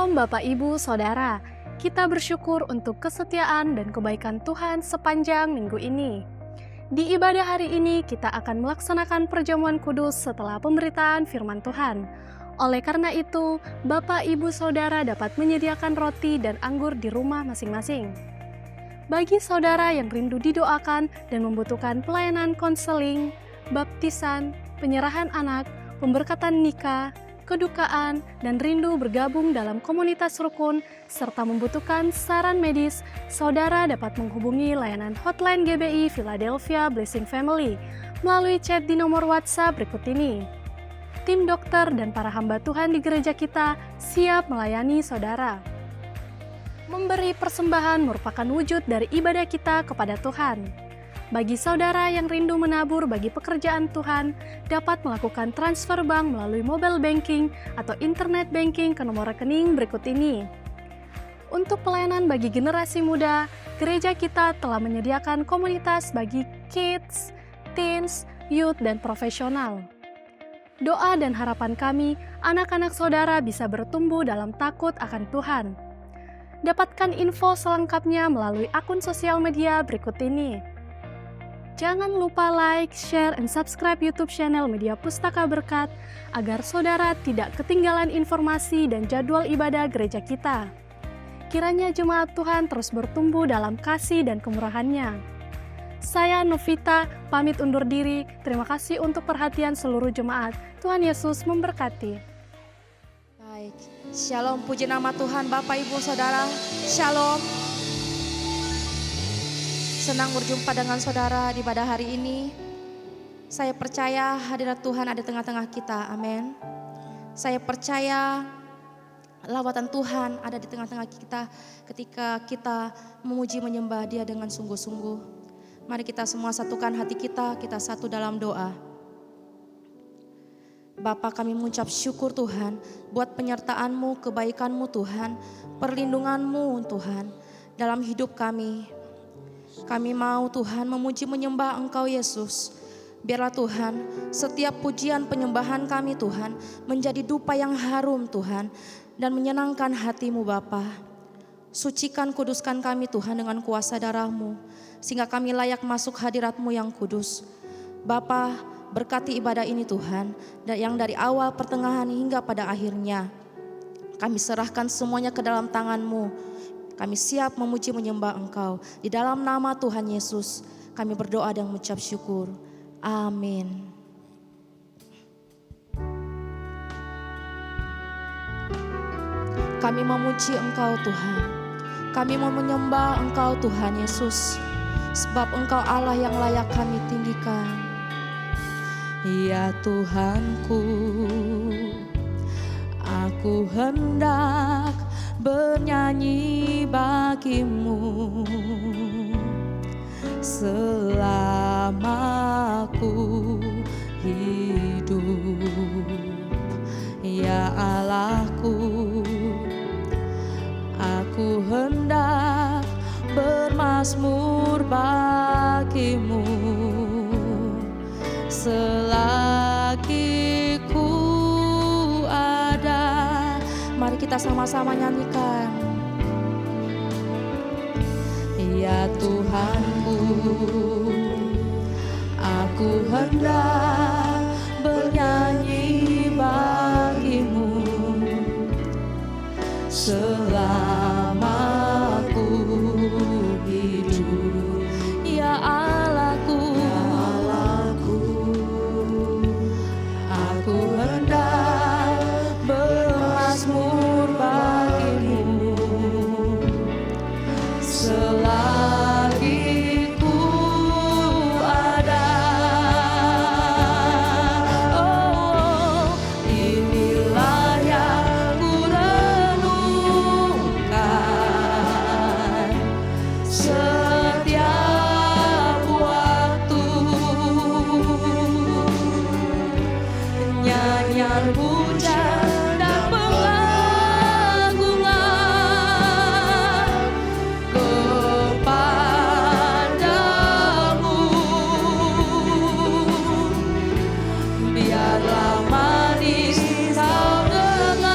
Shalom Bapak Ibu Saudara, kita bersyukur untuk kesetiaan dan kebaikan Tuhan sepanjang minggu ini. Di ibadah hari ini kita akan melaksanakan perjamuan kudus setelah pemberitaan firman Tuhan. Oleh karena itu, Bapak Ibu Saudara dapat menyediakan roti dan anggur di rumah masing-masing. Bagi saudara yang rindu didoakan dan membutuhkan pelayanan konseling, baptisan, penyerahan anak, pemberkatan nikah, kedukaan, dan rindu bergabung dalam komunitas rukun, serta membutuhkan saran medis, saudara dapat menghubungi layanan hotline GBI Philadelphia Blessing Family melalui chat di nomor WhatsApp berikut ini. Tim dokter dan para hamba Tuhan di gereja kita siap melayani saudara. Memberi persembahan merupakan wujud dari ibadah kita kepada Tuhan. Bagi saudara yang rindu menabur bagi pekerjaan Tuhan, dapat melakukan transfer bank melalui mobile banking atau internet banking ke nomor rekening berikut ini. Untuk pelayanan bagi generasi muda, gereja kita telah menyediakan komunitas bagi kids, teens, youth, dan profesional. Doa dan harapan kami, anak-anak saudara bisa bertumbuh dalam takut akan Tuhan. Dapatkan info selengkapnya melalui akun sosial media berikut ini. Jangan lupa like, share, and subscribe YouTube channel Media Pustaka Berkat agar saudara tidak ketinggalan informasi dan jadwal ibadah gereja kita. Kiranya jemaat Tuhan terus bertumbuh dalam kasih dan kemurahan-Nya. Saya Novita, pamit undur diri. Terima kasih untuk perhatian seluruh jemaat. Tuhan Yesus memberkati. Baik, Shalom, puji nama Tuhan Bapak Ibu Saudara. Shalom. Senang berjumpa dengan saudara di pada hari ini. Saya percaya hadirat Tuhan ada di tengah-tengah kita. Amin. Saya percaya lawatan Tuhan ada di tengah-tengah kita ketika kita memuji menyembah Dia dengan sungguh-sungguh. Mari kita semua satukan hati kita satu dalam doa. Bapa, kami mengucap syukur Tuhan buat penyertaan-Mu, kebaikan-Mu Tuhan, perlindungan-Mu Tuhan dalam hidup kami. Kami mau Tuhan memuji menyembah Engkau Yesus. Biarlah Tuhan setiap pujian penyembahan kami Tuhan menjadi dupa yang harum Tuhan dan menyenangkan hati-Mu Bapa. Sucikan kuduskan kami Tuhan dengan kuasa darah-Mu sehingga kami layak masuk hadirat-Mu yang kudus. Bapa, berkati ibadah ini Tuhan yang dari awal pertengahan hingga pada akhirnya. Kami serahkan semuanya ke dalam tangan-Mu. Kami siap memuji menyembah Engkau. Di dalam nama Tuhan Yesus kami berdoa dan mengucap syukur. Amin. Kami memuji Engkau Tuhan. Kami mau menyembah Engkau Tuhan Yesus. Sebab Engkau Allah yang layak kami tinggikan. Ya Tuhanku, aku hendak bernyanyi bagimu selama aku hidup. Ya Allahku, aku hendak bermazmur bagimu selagi ku ada. Mari kita sama-sama nyanyikan. Ya Tuhanku, aku hendak bernyanyi bagimu selama aku hidup. Ya Allahku, aku hendak bermazmur bagimu selagi ku ada. Oh, inilah yang ku renungkan setiap waktu. Nyanyian pujian dan pengagungan kepadamu. Biarlah manis kau dengar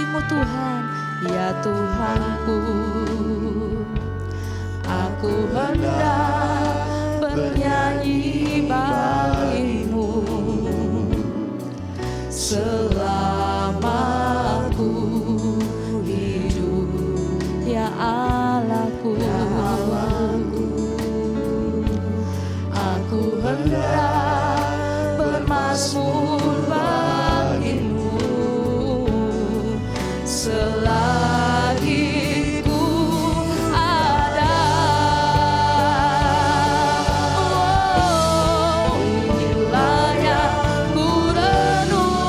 memuji-Mu Tuhan, ya Tuhanku. Aku hendak bernyanyi bagimu selama aku hidup, ya Allahku. Aku hendak bermazmur bagimu selagi ku ada. Oh, inilah yang ku renungkan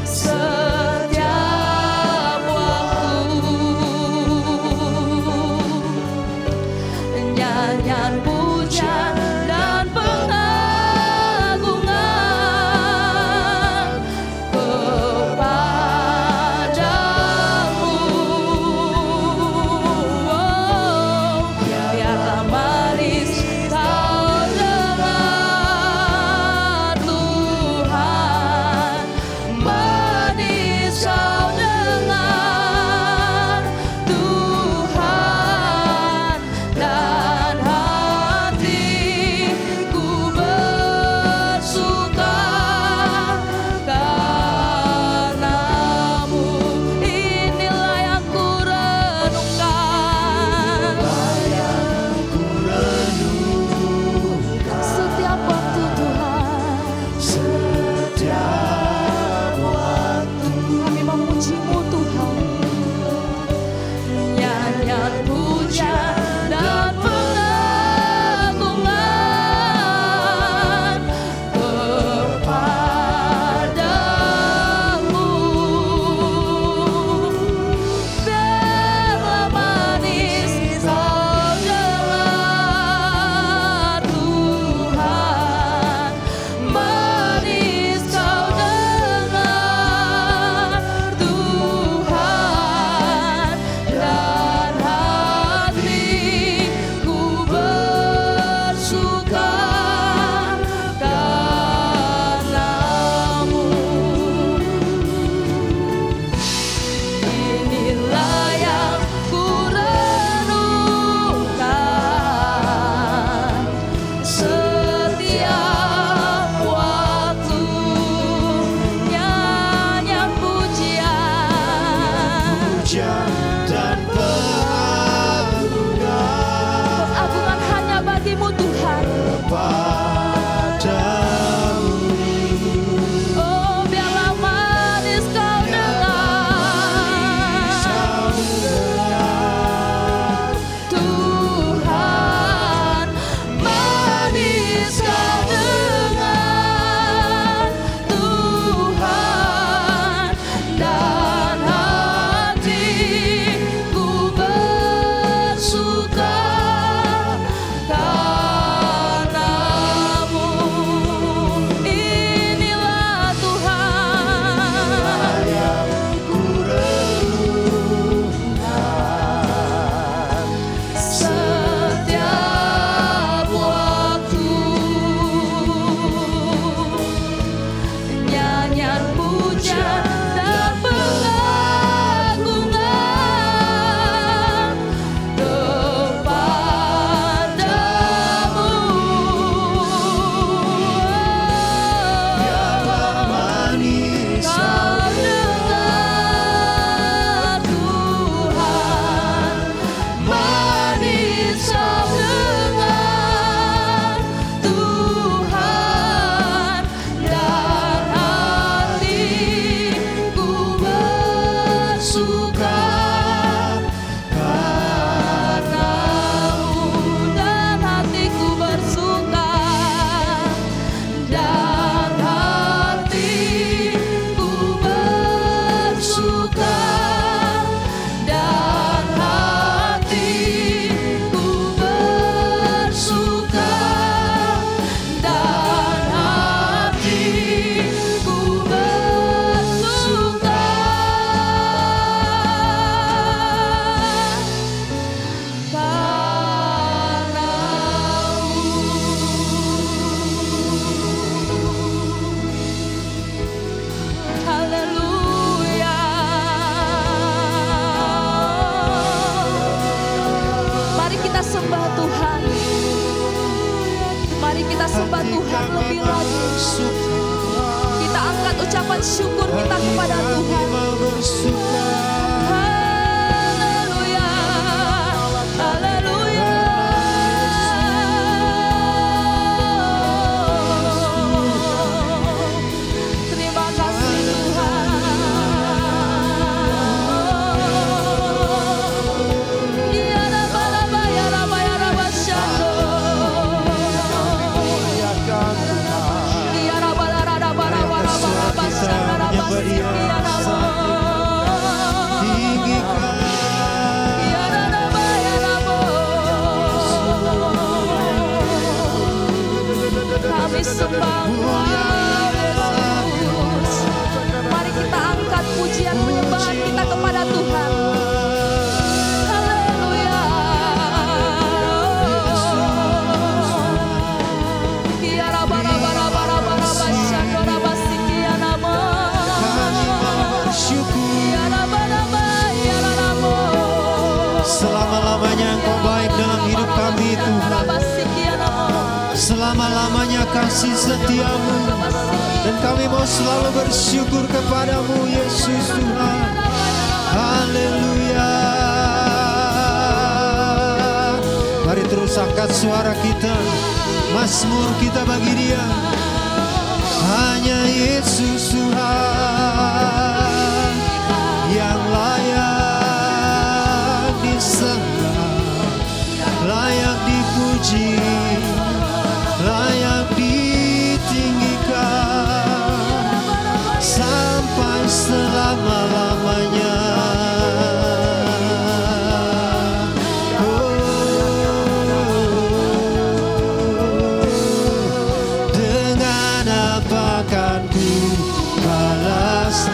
setiap waktu. Nyanyian pujian dan pengagungan kepada Tuhan lebih lagi. Kita angkat ucapan syukur kita kepada Tuhan. Haleluya, haleluya. Terima kasih Tuhan. Ya Rabba, Rabba, ya Rabba, ya Rabba, Shando. Ya Rabba, Rabba, Rabba, Rabba, Rabba, Rabba, Shando, Rabba, Siki, ya Rabba. Ya Rabba, ya Rabba. Kami sembah Yesus. Mari kita angkat pujian penyembahan kita kepada Tuhan. Haleluya. Ya Rabba, Rabba, Rabba, Rabba, Rabba, Shando, Rabba, Siki, ya Rabba. Ya Rabba, Rabba, ya Rabba. Selama-lamanya Engkau baik dalam hidup kami Tuhan. Rabba, Siki, ya Rabba. Selama-lamanya kasih setiamu. Dan kami mau selalu bersyukur kepadamu Yesus Tuhan. Haleluya. Mari terus angkat suara kita, mazmur kita bagi Dia. Hanya Yesus Tuhan yang layak disembah, layak dipuji, layak ditinggikan sampai selama-lamanya. Dengan apa kan ku balas?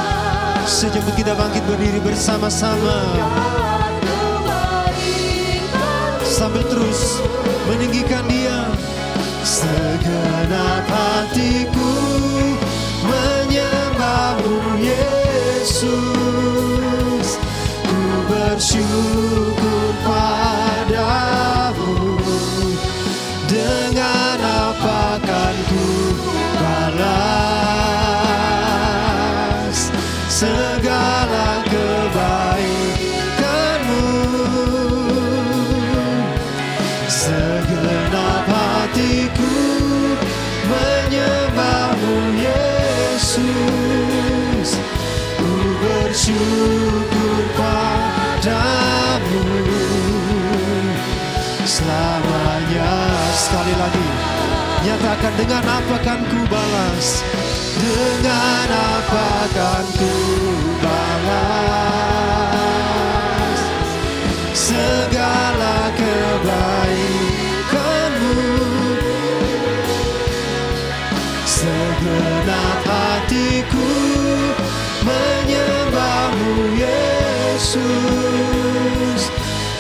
Sejak kita bangkit berdiri bersama-sama sambil terus meninggikan Dia. Segenap hatiku menyembahmu Yesus. Ku bersyukur padamu. Dengan apa kan ku balas segala kebaikanmu. Segenap hatiku menyembahmu Yesus. Ku bersyukur padamu selamanya. Sekali lagi nyatakan, dengan apa kan ku balas? Dengan apa kan ku balas segala kebaikanmu. Segenap hatiku menyembahmu Yesus.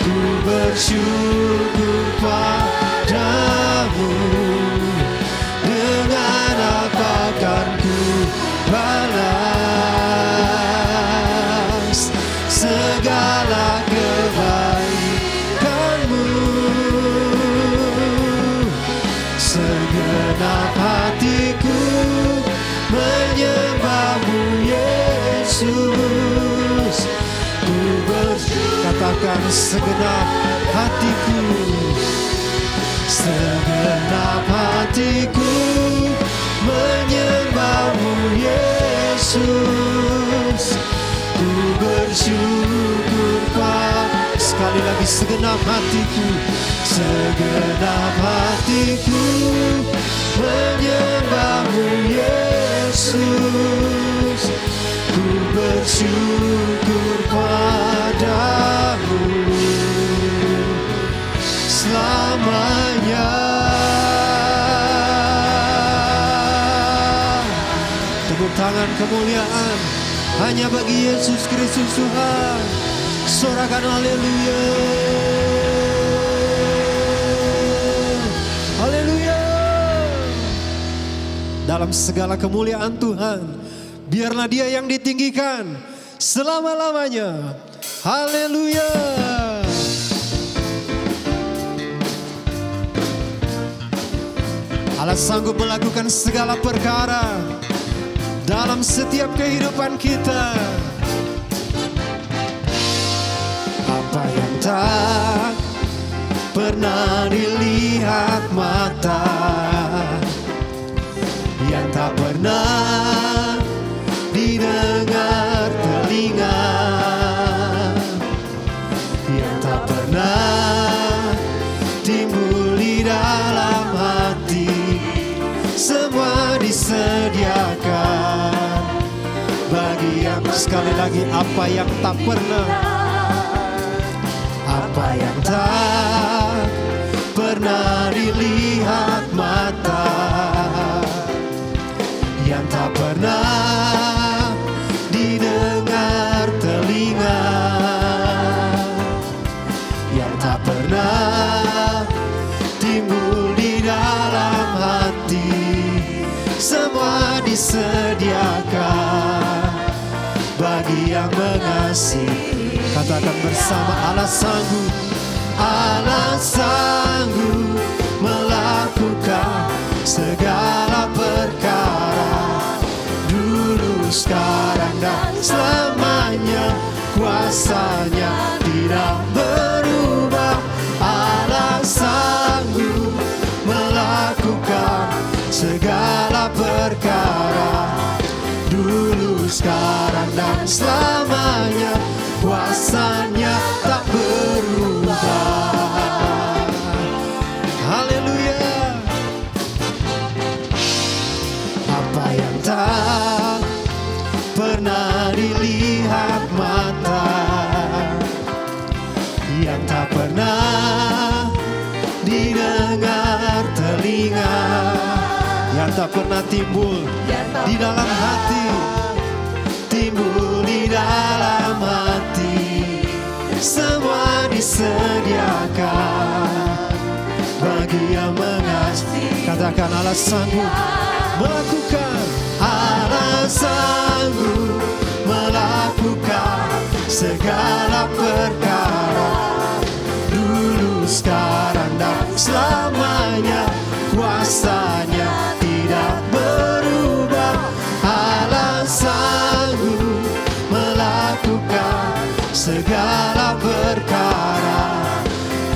Ku bersyukur padamu. Dengan apa kan ku balas segala kebaikanmu. Segenap hatiku menyembahmu Yesus. Ku katakan, segenap hatiku, segenap hatiku menyembahmu Yesus. Ku bersyukur sekali lagi, segenap hatiku, segenap hatiku menyembahmu Yesus. Ku bersyukur padamu selamanya. Tepuk tangan kemuliaan hanya bagi Yesus Kristus Tuhan. Sorakan haleluya. Haleluya. Dalam segala kemuliaan Tuhan, biarlah Dia yang ditinggikan selama-lamanya. Haleluya. Allah sanggup melakukan segala perkara dalam setiap kehidupan kita. Apa yang tak pernah dilihat mata, yang tak pernah didengar telinga, yang tak pernah timbul di dalam hati, semua disediakan bagi yang sekali lagi. Apa yang tak pernah, apa yang tak pernah dilihat mata, yang tak pernah didengar telinga, yang tak pernah timbul di dalam hati, semua disediakan bagi yang mengasihi. Katakan bersama, Allah sanggup, Allah sanggup melakukan segala perkara, dulu, sekarang, dan selamanya. Kuasanya tidak berubah. Allah sanggup melakukan segala perkara, dulu, sekarang, dan selamanya. Kuasanya tak berubah. Haleluya. Apa yang tak pernah dilihat mata, yang tak pernah didengar telinga, yang tak pernah timbul di dalam hati, timbul di dalam hati, semua disediakan bagi yang mengasihi. Katakan, Allah sanggup melakukan, Allah sanggup melakukan segala perkara, dulu, sekarang, dan selamanya. Kuasanya tidak berubah. Allah sanggup melakukan segala perkara,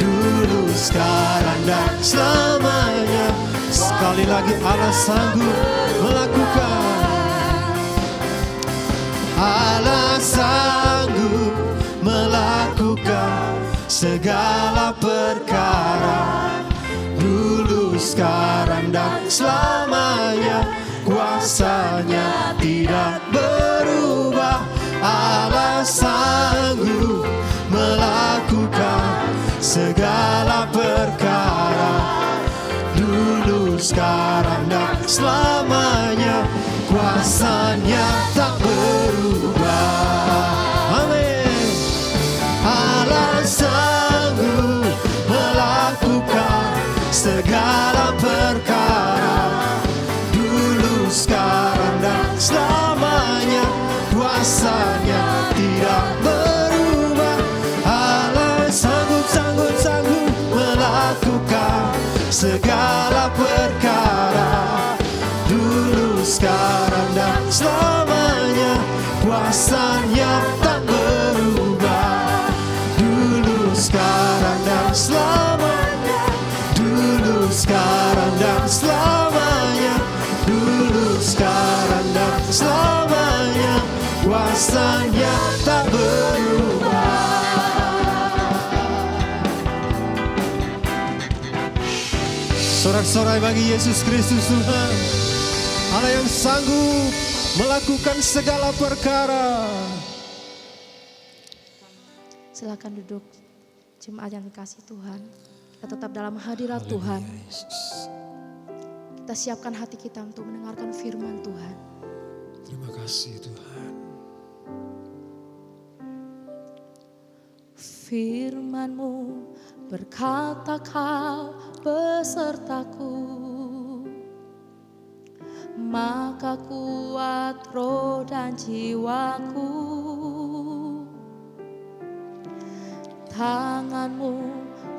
dulu, sekarang, dan selamanya. Sekali lagi, Allah sanggup melakukan, Allah sanggup melakukan segala perkara, dulu, sekarang, dan selamanya. Kuasanya tidak berubah. Allah sanggup melakukan segala perkara, dulu, sekarang, dan selamanya. Kuasanya tak berubah. Amin. Allah sanggup melakukan segala perkara, dulu, sekarang, dan selamanya. Kuasanya tidak berubah. Allah sanggup, sanggup, sanggup melakukan segala perkara, dulu, sekarang, dan selamanya. Kuasanya tak berubah, dulu, sekarang, dan selamanya. Dulu, sekarang, dan selamanya. Dulu, sekarang, dan selamanya. Kuasanya tak berubah. Sorak-sorai bagi Yesus Kristus Tuhan, Allah yang sanggup melakukan segala perkara. Silakan duduk, jemaat yang dikasih Tuhan. Kita tetap dalam hadirat Tuhan. Kita siapkan hati kita untuk mendengarkan firman Tuhan. Terima kasih Tuhan. Firman-Mu berkata, Kau besertaku, maka kuat roh dan jiwaku. Tangan-Mu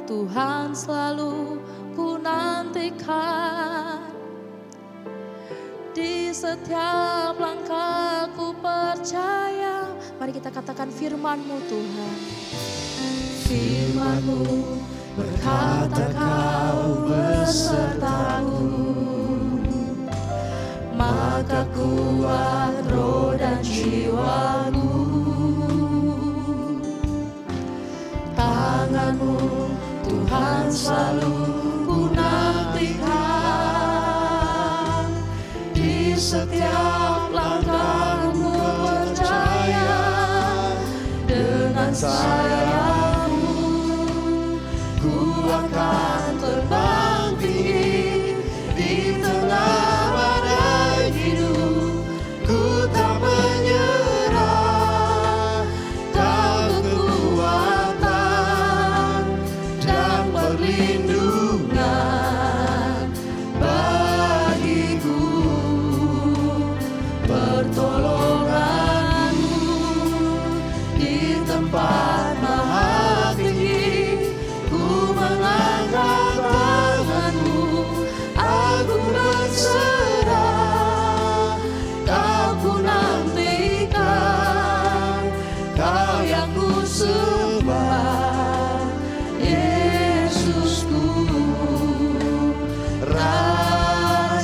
Tuhan selalu ku nantikan, setiap langkahku percaya. Mari kita katakan firman-Mu Tuhan. Firman-Mu berkata Kau besertaku, maka kuat roh dan jiwaku. Tangan-Mu Tuhan selalu ku nantikan, di setiap langkahku percaya. Dengan sayap-Mu ku akan terbang tinggi, di tengah badai hidup ku tak menyerah. Kau kekuatan dan perlindungan bagiku, pertolongan-Mu di tempat maha tinggi. Ku mengangkat tangan-Mu, aku berserah. Kau ku nantikan, Kau yang ku sembah, Yesusku, Rajaku.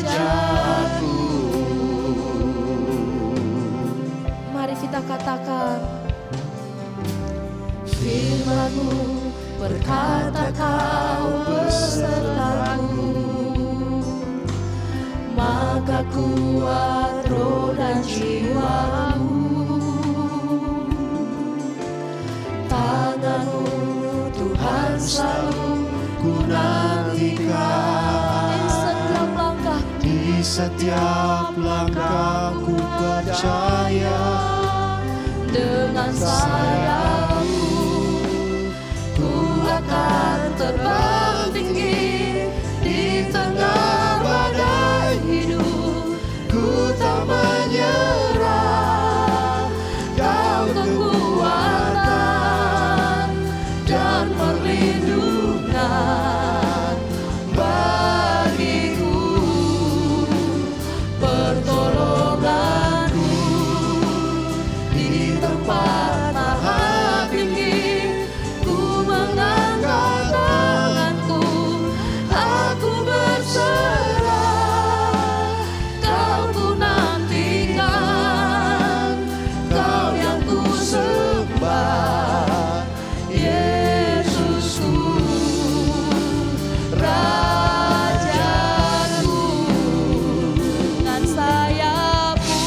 Mari kita katakan, firman-Mu berkata Kau besertaku, maka kuat roh dan jiwaku. Tangan-Mu Tuhan selalu ku nantikan, di setiap langkahku percaya. Dengan sayap-Mu ku akan terbang tinggi, di tengah badai hidup ku tak menyerah. Kau kekuatan dan perlindungan bagiku, pertolongan-Mu di tempat maha tinggi. Ku mengangkat tanganku, aku berserah. Kau ku nantikan, Kau yang ku sembah, Yesusku, Rajaku. Dengan sayap-Mu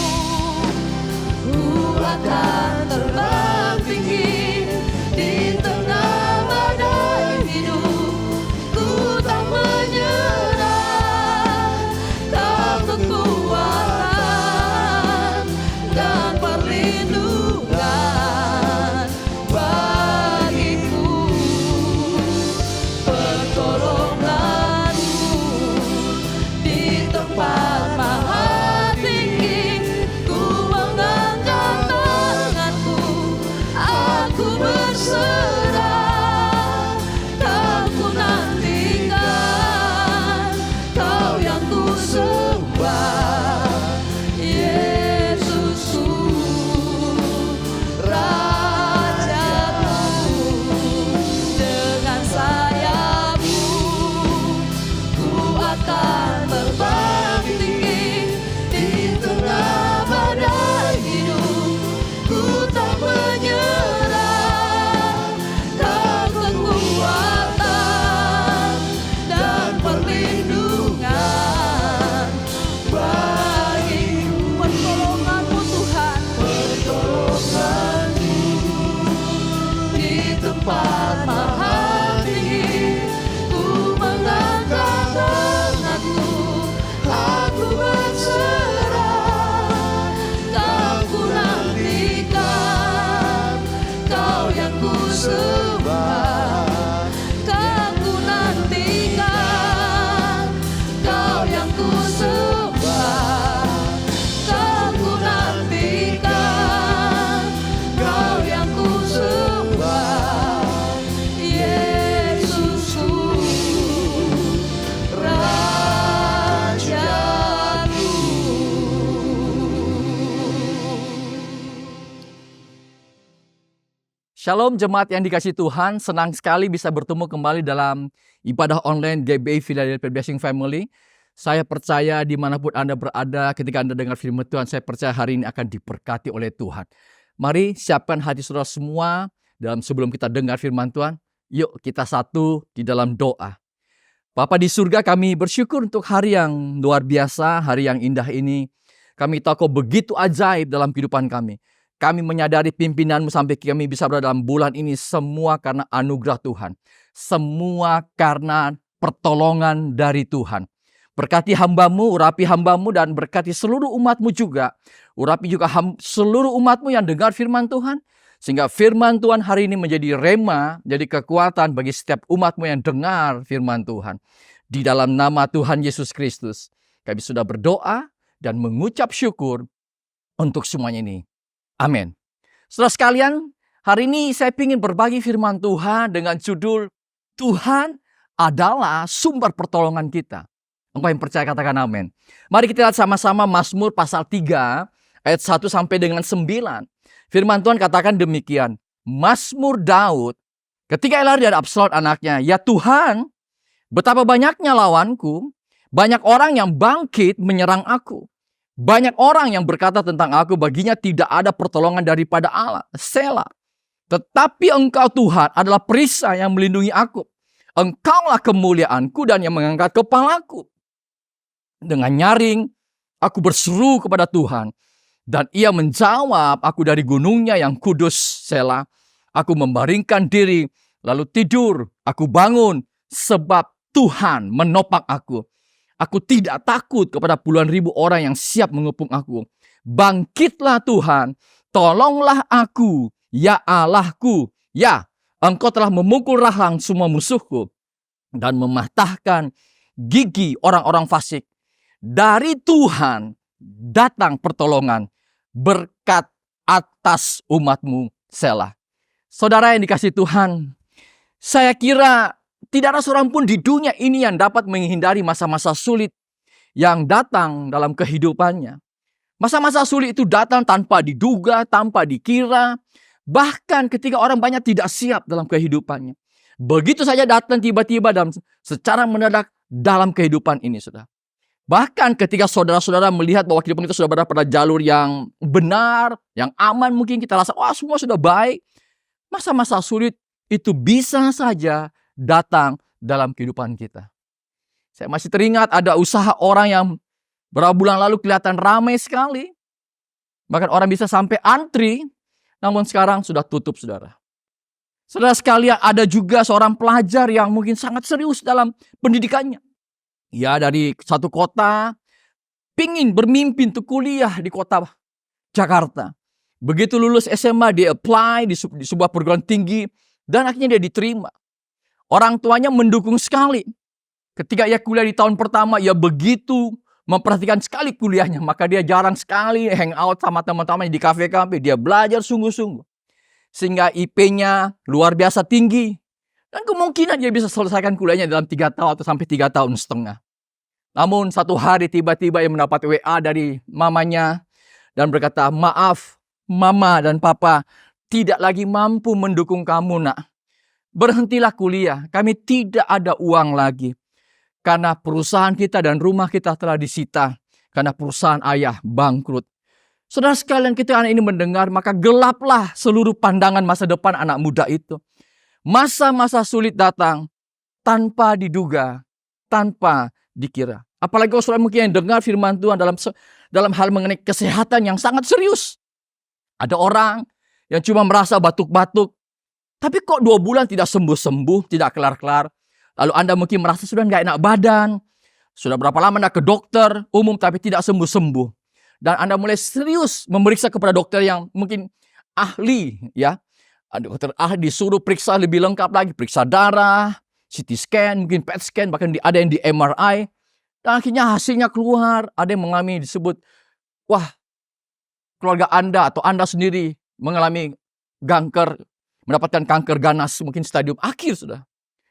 ku akan terbang tinggi, di tengah badai hidup ku tak menyerah. Kau kekuatan dan perlindungan bagiku, pertolongan-Mu di tempat maha tinggi. Ku mengangkat tanganku, Shalom jemaat yang dikasihi Tuhan, senang sekali bisa bertemu kembali dalam ibadah online GBI Philadelphia Blessing Family. Saya percaya dimanapun Anda berada, ketika Anda dengar firman Tuhan, saya percaya hari ini akan diberkati oleh Tuhan. Mari siapkan hati saudara semua sebelum kita dengar firman Tuhan. Yuk kita satu di dalam doa. Bapa di surga, kami bersyukur untuk hari yang luar biasa, hari yang indah ini. Kami tahu Kau begitu ajaib dalam kehidupan kami. Kami menyadari pimpinan-Mu sampai kami bisa berada dalam bulan ini semua karena anugerah Tuhan. Semua karena pertolongan dari Tuhan. Berkati hamba-Mu, urapi hamba-Mu, dan berkati seluruh umat-Mu juga. Urapi juga seluruh umat-Mu yang dengar firman Tuhan. Sehingga firman Tuhan hari ini menjadi rema, jadi kekuatan bagi setiap umat-Mu yang dengar firman Tuhan. Di dalam nama Tuhan Yesus Kristus, kami sudah berdoa dan mengucap syukur untuk semuanya ini. Amin. Saudara sekalian, hari ini saya ingin berbagi firman Tuhan dengan judul Tuhan adalah sumber pertolongan kita. Engkau yang percaya katakan amin. Mari kita lihat sama-sama Mazmur pasal 3 ayat 1 sampai dengan 9. Firman Tuhan katakan demikian. Mazmur Daud ketika ia lari dari Absalom anaknya, ya Tuhan, betapa banyaknya lawanku, banyak orang yang bangkit menyerang aku. Banyak orang yang berkata tentang aku, baginya tidak ada pertolongan daripada Allah. Selah. Tetapi Engkau Tuhan adalah perisai yang melindungi aku. Engkaulah kemuliaanku dan yang mengangkat kepalaku. Dengan nyaring, aku berseru kepada Tuhan. Dan Ia menjawab aku dari gunungnya yang kudus. Selah. Aku membaringkan diri, lalu tidur. Aku bangun, sebab Tuhan menopang aku. Aku tidak takut kepada puluhan ribu orang yang siap mengepung aku. Bangkitlah Tuhan, tolonglah aku, ya Allahku. Ya, Engkau telah memukul rahang semua musuhku dan mematahkan gigi orang-orang fasik. Dari Tuhan datang pertolongan, berkat atas umat-Mu. Selah. Saudara yang dikasihi Tuhan, saya kira tidak ada seorang pun di dunia ini yang dapat menghindari masa-masa sulit yang datang dalam kehidupannya. Masa-masa sulit itu datang tanpa diduga, tanpa dikira. Bahkan ketika orang banyak tidak siap dalam kehidupannya. Begitu saja datang tiba-tiba dan secara mendadak dalam kehidupan ini, saudara. Bahkan ketika saudara-saudara melihat bahwa kehidupan kita sudah berada pada jalur yang benar, yang aman, mungkin kita rasa, wah semua sudah baik. Masa-masa sulit itu bisa saja datang dalam kehidupan kita. Saya masih teringat ada usaha orang yang berapa bulan lalu kelihatan ramai sekali. Bahkan orang bisa sampai antri, namun sekarang sudah tutup, saudara. Saudara sekalian, ada juga seorang pelajar yang mungkin sangat serius dalam pendidikannya. Ya, dari satu kota, pingin bermimpi untuk kuliah di kota Jakarta. Begitu lulus SMA, dia apply di sebuah perguruan tinggi, dan akhirnya dia diterima. Orang tuanya mendukung sekali. Ketika ia kuliah di tahun pertama, ia begitu memperhatikan sekali kuliahnya. Maka dia jarang sekali hangout sama teman-temannya di kafe-kafe. Dia belajar sungguh-sungguh. Sehingga IP-nya luar biasa tinggi. Dan kemungkinan dia bisa selesaikan kuliahnya dalam 3 tahun atau sampai 3 tahun setengah. Namun satu hari tiba-tiba ia mendapat WA dari mamanya. Dan berkata, maaf mama dan papa, tidak lagi mampu mendukung kamu nak. Berhentilah kuliah, kami tidak ada uang lagi. Karena perusahaan kita dan rumah kita telah disita. Karena perusahaan ayah bangkrut. Saudara sekalian, ketika anak ini mendengar, maka gelaplah seluruh pandangan masa depan anak muda itu. Masa-masa sulit datang tanpa diduga, tanpa dikira. Apalagi kalau saudara mungkin yang dengar firman Tuhan dalam hal mengenai kesehatan yang sangat serius. Ada orang yang cuma merasa batuk-batuk, tapi kok 2 bulan tidak sembuh-sembuh, tidak kelar-kelar. Lalu Anda mungkin merasa sudah nggak enak badan. Sudah berapa lama Anda ke dokter umum tapi tidak sembuh-sembuh. Dan Anda mulai serius memeriksa kepada dokter yang mungkin ahli. Ya, dokter ahli disuruh periksa lebih lengkap lagi. Periksa darah, CT scan, mungkin PET scan, bahkan ada yang di MRI. Dan akhirnya hasilnya keluar. Ada yang mengalami disebut, wah, keluarga Anda atau Anda sendiri mengalami kanker, mendapatkan kanker ganas, mungkin stadium akhir sudah.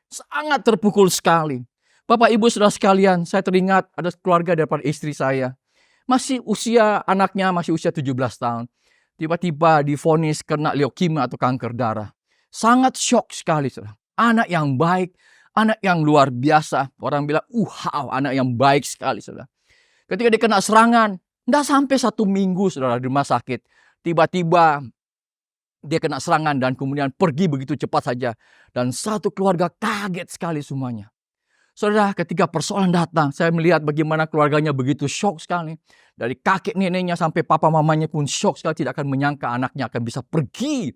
Sangat terpukul sekali. Bapak, Ibu, saudara sekalian, saya teringat ada keluarga daripada istri saya. Anaknya masih usia 17 tahun. Tiba-tiba divonis kena leukemia atau kanker darah. Sangat shock sekali, saudara. Anak yang baik, anak yang luar biasa. Orang bilang, wow, anak yang baik sekali, saudara. Ketika dia kena serangan, tidak sampai 1 minggu, saudara, di rumah sakit. Tiba-tiba dia kena serangan dan kemudian pergi begitu cepat saja. Dan satu keluarga kaget sekali semuanya. Saudara, ketika persoalan datang, saya melihat bagaimana keluarganya begitu shock sekali. Dari kakek neneknya sampai papa mamanya pun shock sekali, tidak akan menyangka anaknya akan bisa pergi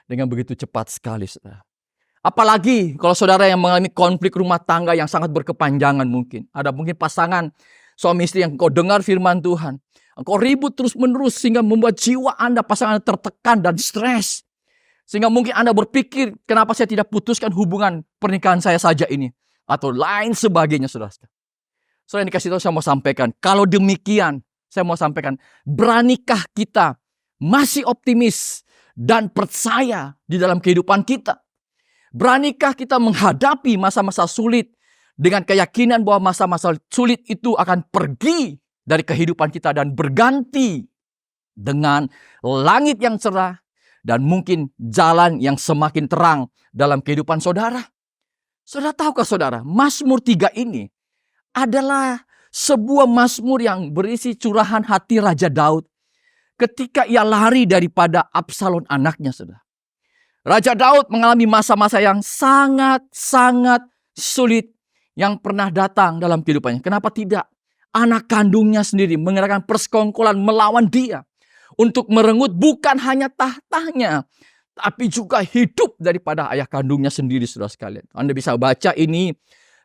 dengan begitu cepat sekali, saudara. Apalagi kalau saudara yang mengalami konflik rumah tangga yang sangat berkepanjangan mungkin. Ada mungkin pasangan suami istri yang engkau dengar firman Tuhan. Engkau ribut terus-menerus sehingga membuat jiwa Anda, pasangan Anda tertekan dan stres. Sehingga mungkin Anda berpikir, kenapa saya tidak putuskan hubungan pernikahan saya saja ini. Atau lain sebagainya, saudara. Saudara yang dikasih tahu, saya mau sampaikan. Kalau demikian, saya mau sampaikan, beranikah kita masih optimis dan percaya di dalam kehidupan kita? Beranikah kita menghadapi masa-masa sulit dengan keyakinan bahwa masa-masa sulit itu akan pergi dari kehidupan kita dan berganti dengan langit yang cerah dan mungkin jalan yang semakin terang dalam kehidupan saudara? Saudara tahukah saudara, Mazmur 3 ini adalah sebuah mazmur yang berisi curahan hati Raja Daud ketika ia lari daripada Absalom anaknya, saudara. Raja Daud mengalami masa-masa yang sangat-sangat sulit yang pernah datang dalam kehidupannya. Kenapa tidak? Anak kandungnya sendiri mengadakan persekongkolan melawan dia untuk merenggut bukan hanya tahtanya, tapi juga hidup daripada ayah kandungnya sendiri, saudara sekalian. Anda bisa baca ini,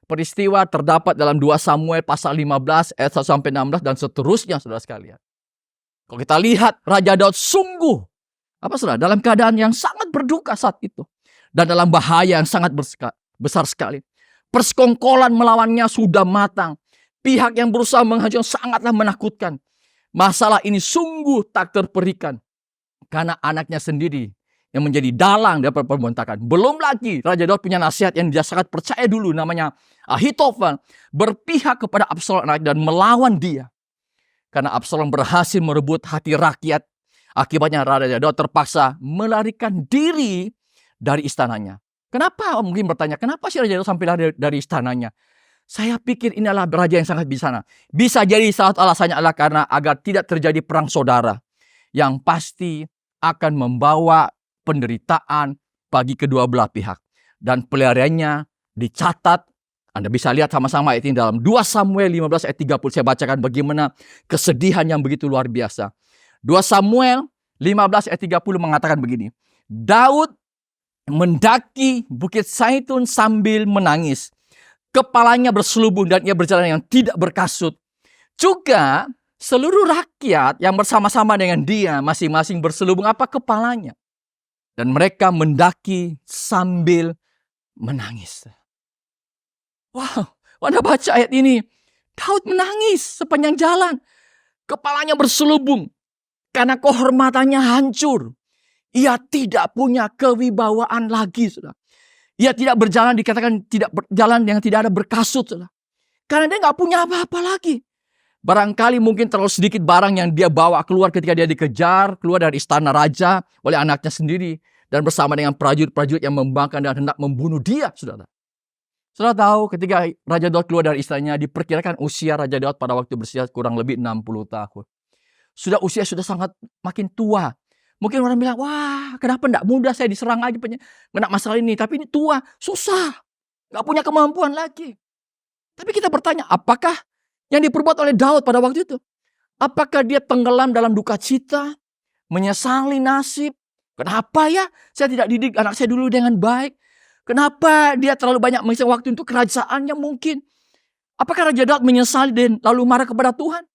peristiwa terdapat dalam 2 Samuel pasal 15 ayat 1-16 dan seterusnya, saudara sekalian. Kalau kita lihat Raja Daud sungguh saudara, dalam keadaan yang sangat berduka saat itu dan dalam bahaya yang sangat besar sekali. Persekongkolan melawannya sudah matang. Pihak yang berusaha menghancurkan sangatlah menakutkan. Masalah ini sungguh tak terperikan karena anaknya sendiri yang menjadi dalang dari pemberontakan. Belum lagi Raja Daud punya nasihat yang dia sangat percaya dulu, namanya Ahitofel, berpihak kepada Absalom dan melawan dia. Karena Absalom berhasil merebut hati rakyat. Akibatnya Raja Daud terpaksa melarikan diri dari istananya. Kenapa? Mungkin bertanya, kenapa sih Raja Daud sampai lari dari istananya? Saya pikir ini adalah raja yang sangat bijaksana. Bisa jadi salah satu alasannya adalah karena agar tidak terjadi perang saudara yang pasti akan membawa penderitaan bagi kedua belah pihak. Dan pelariannya dicatat. Anda bisa lihat sama-sama ayat ini dalam 2 Samuel 15 ayat 30. Saya bacakan bagaimana kesedihan yang begitu luar biasa. 2 Samuel 15 ayat 30 mengatakan begini. Daud mendaki Bukit Zaitun sambil menangis. Kepalanya berselubung dan ia berjalan yang tidak berkasut. Juga seluruh rakyat yang bersama-sama dengan dia masing-masing berselubung kepalanya. Dan mereka mendaki sambil menangis. Wow, Anda baca ayat ini. Daud menangis sepanjang jalan. Kepalanya berselubung. Karena kehormatannya hancur. Ia tidak punya kewibawaan lagi, saudara. Ia tidak berjalan, dikatakan tidak berjalan yang tidak ada berkasut, saudara. Karena dia nggak punya apa-apa lagi. Barangkali mungkin terlalu sedikit barang yang dia bawa keluar ketika dia dikejar, keluar dari istana raja oleh anaknya sendiri. Dan bersama dengan prajurit-prajurit yang membangkang dan hendak membunuh dia, saudara. Saudara tahu ketika Raja Daud keluar dari istananya, diperkirakan usia Raja Daud pada waktu berusia kurang lebih 60 tahun. Usia sudah sangat makin tua. Mungkin orang bilang, wah kenapa enggak muda saya diserang aja kena masalah ini. Tapi ini tua, susah. Nggak punya kemampuan lagi. Tapi kita bertanya, apakah yang diperbuat oleh Daud pada waktu itu? Apakah dia tenggelam dalam duka cita? Menyesali nasib? Kenapa ya saya tidak didik anak saya dulu dengan baik? Kenapa dia terlalu banyak mengisi waktu untuk kerajaannya mungkin? Apakah Raja Daud menyesali dan lalu marah kepada Tuhan?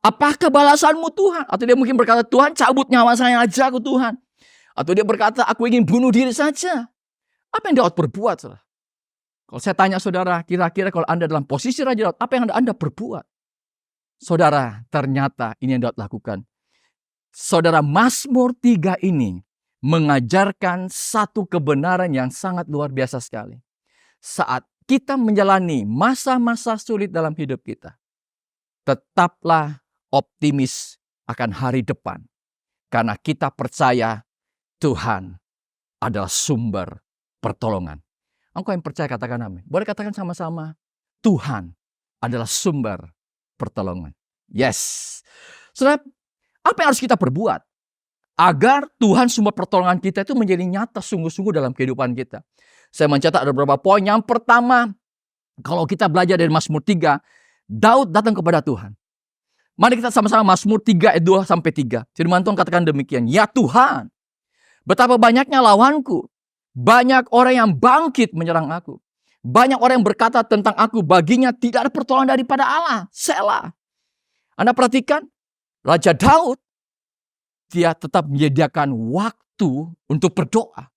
Apakah balasanmu Tuhan? Atau dia mungkin berkata, Tuhan cabut nyawa saya aja aku Tuhan. Atau dia berkata, aku ingin bunuh diri saja. Apa yang Daud perbuat? Saudara? Kalau saya tanya saudara, kira-kira kalau Anda dalam posisi Raja Daud, apa yang Anda perbuat? Saudara, ternyata ini yang Daud lakukan. Saudara, Mazmur 3 ini mengajarkan satu kebenaran yang sangat luar biasa sekali. Saat kita menjalani masa-masa sulit dalam hidup kita, tetaplah optimis akan hari depan. Karena kita percaya Tuhan adalah sumber pertolongan. Engkau yang percaya katakan amin. Boleh katakan sama-sama, Tuhan adalah sumber pertolongan. Yes. Saudara, apa yang harus kita perbuat agar Tuhan sumber pertolongan kita itu menjadi nyata sungguh-sungguh dalam kehidupan kita? Saya mencatat ada beberapa poin. Yang pertama, kalau kita belajar dari Mazmur 3, Daud datang kepada Tuhan. Mari kita sama-sama Mazmur 3 ayat 2-3. Firman Tuhan katakan demikian. Ya Tuhan, betapa banyaknya lawanku. Banyak orang yang bangkit menyerang aku. Banyak orang yang berkata tentang aku, baginya tidak ada pertolongan daripada Allah. Selah. Anda perhatikan, Raja Daud, dia tetap menyediakan waktu untuk berdoa.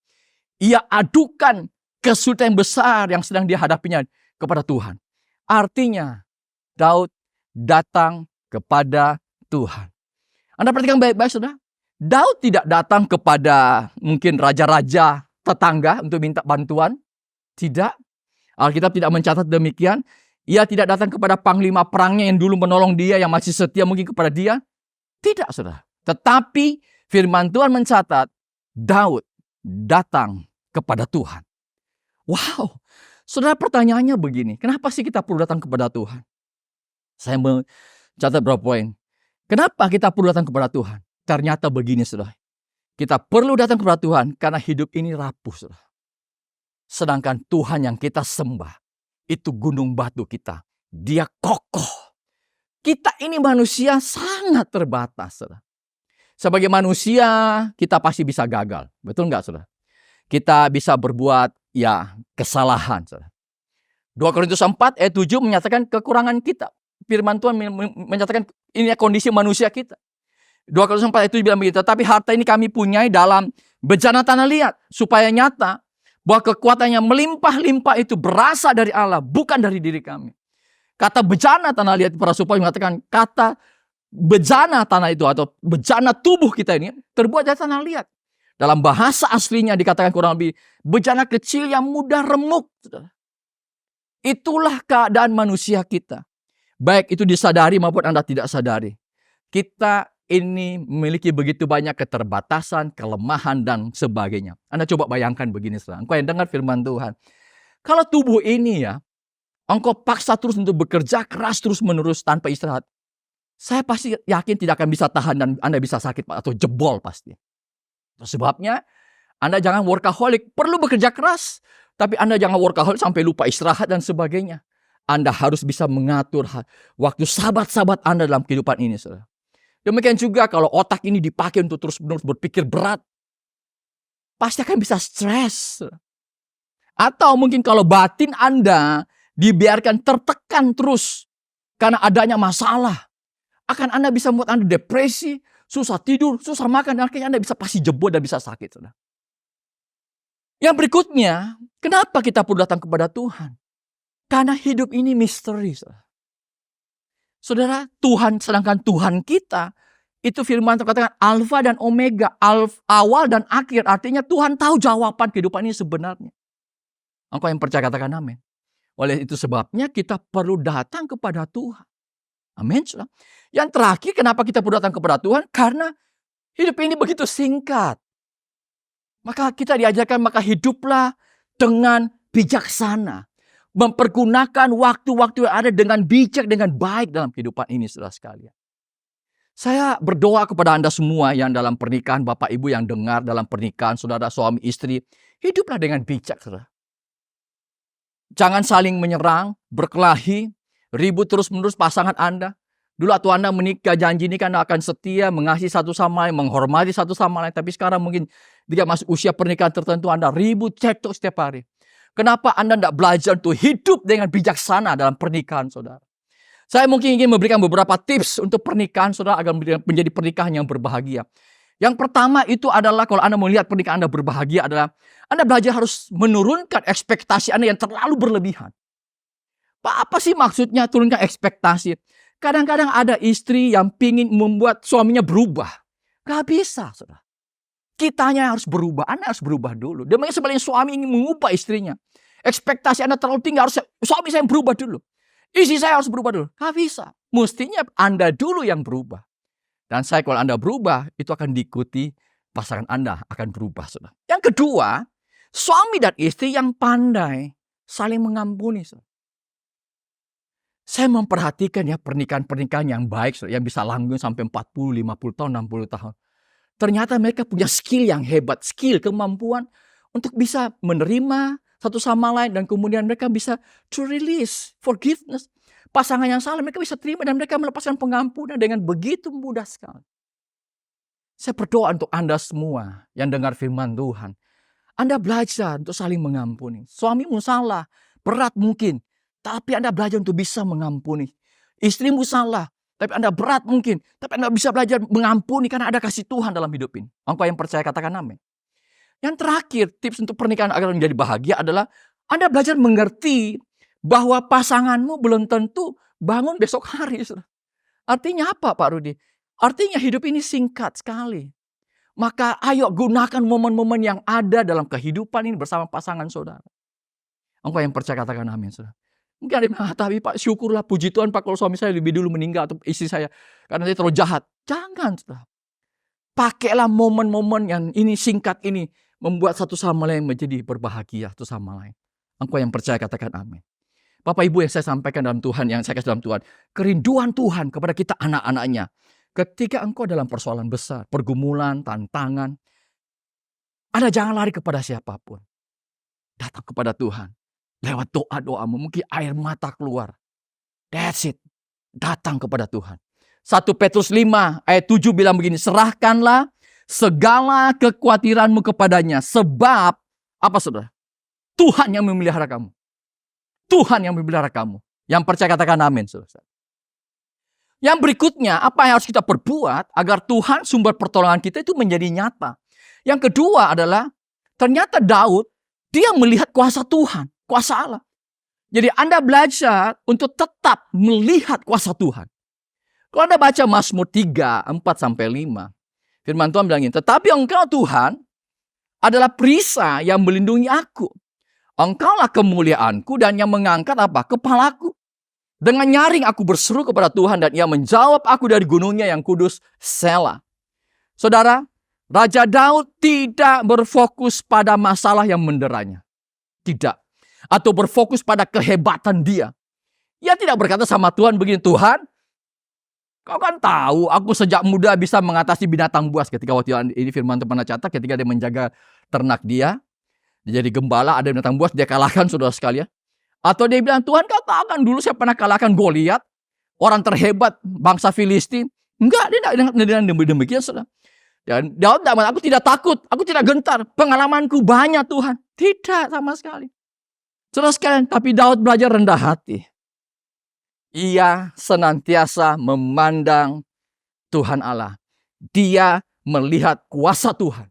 Ia adukan kesulitan yang besar yang sedang dihadapinya kepada Tuhan. Artinya, Daud datang kepada Tuhan. Anda perhatikan baik-baik, saudara. Daud tidak datang kepada mungkin raja-raja tetangga untuk minta bantuan. Tidak. Alkitab tidak mencatat demikian. Ia tidak datang kepada panglima perangnya yang dulu menolong dia, yang masih setia mungkin kepada dia. Tidak, saudara. Tetapi firman Tuhan mencatat, Daud datang kepada Tuhan. Wow. Saudara, pertanyaannya begini. Kenapa sih kita perlu datang kepada Tuhan? Saya mencatat beberapa poin. Kenapa kita perlu datang kepada Tuhan? Ternyata begini, saudara. Kita perlu datang kepada Tuhan karena hidup ini rapuh, saudara. Sedangkan Tuhan yang kita sembah, itu gunung batu kita. Dia kokoh. Kita ini manusia sangat terbatas, saudara. Sebagai manusia, kita pasti bisa gagal. Betul nggak, saudara? Kita bisa berbuat, kesalahan, saudara. 2 Korintus 4 ayat 7 menyatakan kekurangan kita. Firman Tuhan menyatakan ini kondisi manusia kita. 2 Korintus 4 ayat 7 bilang begitu. Tetapi harta ini kami punyai dalam bejana tanah liat. Supaya nyata bahwa kekuatannya melimpah-limpah itu berasal dari Allah, bukan dari diri kami. Kata bejana tanah liat, para supaya mengatakan kata bejana tanah itu atau bejana tubuh kita ini terbuat dari tanah liat. Dalam bahasa aslinya dikatakan kurang lebih bejana kecil yang mudah remuk. Itulah keadaan manusia kita. Baik itu disadari maupun Anda tidak sadari. Kita ini memiliki begitu banyak keterbatasan, kelemahan, dan sebagainya. Anda coba bayangkan begini, saudara. Engkau yang dengar firman Tuhan. Kalau tubuh ini engkau paksa terus untuk bekerja keras terus-menerus tanpa istirahat. Saya pasti yakin tidak akan bisa tahan dan Anda bisa sakit atau jebol pasti. Sebabnya Anda jangan workaholic, perlu bekerja keras. Tapi Anda jangan workaholic sampai lupa istirahat dan sebagainya. Anda harus bisa mengatur waktu sahabat-sahabat Anda dalam kehidupan ini, saudara. Demikian juga kalau otak ini dipakai untuk terus-menerus berpikir berat, pasti akan bisa stres. Atau mungkin kalau batin Anda dibiarkan tertekan terus karena adanya masalah, akan Anda bisa membuat Anda depresi, susah tidur, susah makan, dan akhirnya Anda bisa pasti jebol dan bisa sakit. Saudara. Yang berikutnya, kenapa kita perlu datang kepada Tuhan? Karena hidup ini misteri. Saudara, Tuhan, sedangkan Tuhan kita, itu firman terkatakan Alfa dan Omega, awal dan akhir. Artinya Tuhan tahu jawaban kehidupan ini sebenarnya. Engkau yang percaya katakan amin. Oleh itu sebabnya kita perlu datang kepada Tuhan. Amin. Yang terakhir, kenapa kita perlu datang kepada Tuhan? Karena hidup ini begitu singkat. Maka kita diajarkan, maka hiduplah dengan bijaksana. Mempergunakan waktu-waktu yang ada dengan bijak, dengan baik dalam kehidupan ini, saudara sekalian. Saya berdoa kepada Anda semua yang dalam pernikahan, Bapak Ibu yang dengar dalam pernikahan, saudara suami istri, hiduplah dengan bijak, saudara. Jangan saling menyerang, berkelahi, ribut terus-menerus pasangan Anda. Dulu waktu Anda menikah, janji ini kan akan setia, mengasihi satu sama lain, menghormati satu sama lain. Tapi sekarang mungkin ketika masuk usia pernikahan tertentu, Anda ribut, cekcok setiap hari. Kenapa Anda tidak belajar untuk hidup dengan bijaksana dalam pernikahan, saudara? Saya mungkin ingin memberikan beberapa tips untuk pernikahan, saudara, agar menjadi pernikahan yang berbahagia. Yang pertama itu adalah kalau Anda melihat pernikahan Anda berbahagia adalah Anda belajar harus menurunkan ekspektasi Anda yang terlalu berlebihan. Apa sih maksudnya turunkan ekspektasi? Kadang-kadang ada istri yang ingin membuat suaminya berubah. Gak bisa, saudara. Kitanya harus berubah, Anda harus berubah dulu. Demikian sebaliknya suami ingin mengubah istrinya. Ekspektasi Anda terlalu tinggi, harus suami saya berubah dulu. Istri saya harus berubah dulu. Gak bisa. Mestinya Anda dulu yang berubah. Dan kalau Anda berubah, itu akan diikuti pasangan Anda akan berubah, saudara. Yang kedua, suami dan istri yang pandai saling mengampuni, saudara. Saya memperhatikan ya pernikahan-pernikahan yang baik, saudara, yang bisa langgeng sampai 40, 50 tahun, 60 tahun. Ternyata mereka punya skill yang hebat, kemampuan untuk bisa menerima satu sama lain, dan kemudian mereka bisa to release forgiveness. Pasangan yang salah mereka bisa terima dan mereka melepaskan pengampunan dengan begitu mudah sekali. Saya berdoa untuk Anda semua yang dengar firman Tuhan. Anda belajar untuk saling mengampuni. Suamimu salah, berat mungkin, tapi Anda belajar untuk bisa mengampuni. Istrimu salah, tapi Anda berat mungkin, tapi Anda bisa belajar mengampuni karena ada kasih Tuhan dalam hidup ini. Engkau yang percaya katakan amin. Yang terakhir, tips untuk pernikahan agar menjadi bahagia adalah Anda belajar mengerti bahwa pasanganmu belum tentu bangun besok hari. Artinya apa, Pak Rudi? Artinya hidup ini singkat sekali. Maka ayo gunakan momen-momen yang ada dalam kehidupan ini bersama pasangan saudara. Engkau yang percaya katakan amin, saudara. Mungkin ada yang bilang, tapi Pak, syukurlah, puji Tuhan Pak kalau suami saya lebih dulu meninggal atau istri saya karena dia terlalu jahat. Jangan, saudara. Pakailah momen-momen yang ini singkat ini membuat satu sama lain menjadi berbahagia satu sama lain. Engkau yang percaya katakan amin. Bapak Ibu yang saya sampaikan dalam Tuhan, yang saya kasih dalam Tuhan, kerinduan Tuhan kepada kita anak-anaknya. Ketika engkau dalam persoalan besar, pergumulan, tantangan, Anda jangan lari kepada siapapun. Datang kepada Tuhan. Lewat doa-doamu, mungkin air mata keluar. That's it. Datang kepada Tuhan. 1 Petrus 5 ayat 7 bilang begini, serahkanlah segala kekhawatiranmu kepadanya. Sebab, apa saudara? Tuhan yang memelihara kamu. Tuhan yang memelihara kamu. Yang percaya katakan amin, saudara. Yang berikutnya, apa yang harus kita perbuat agar Tuhan sumber pertolongan kita itu menjadi nyata. Yang kedua adalah, ternyata Daud, dia melihat kuasa Tuhan, kuasa Allah. Jadi Anda belajar untuk tetap melihat kuasa Tuhan. Kalau Anda baca Mazmur 3, 4-5, firman Tuhan bilang ini, tetapi engkau Tuhan adalah perisai yang melindungi aku. Engkaulah kemuliaanku dan yang mengangkat apa? Kepalaku. Dengan nyaring aku berseru kepada Tuhan dan ia menjawab aku dari gunungnya yang kudus, Selah. Saudara, Raja Daud tidak berfokus pada masalah yang menderanya. Tidak. Atau berfokus pada kehebatan dia. Ia tidak berkata sama Tuhan begini, Tuhan, kau kan tahu aku sejak muda bisa mengatasi binatang buas. Ketika waktu ini firman Tuhan pernah catat, ketika dia menjaga ternak dia jadi gembala, ada binatang buas, dia kalahkan saudara sekalian. Atau dia bilang, Tuhan kau tahu kan dulu saya pernah kalahkan Goliat, orang terhebat bangsa Filistin. Enggak, dia tidak demikian saudara. Dan Daud tidak, aku tidak takut, aku tidak gentar, pengalamanku banyak Tuhan. Tidak sama sekali. Saudara sekalian, tapi Daud belajar rendah hati. Ia senantiasa memandang Tuhan Allah. Dia melihat kuasa Tuhan.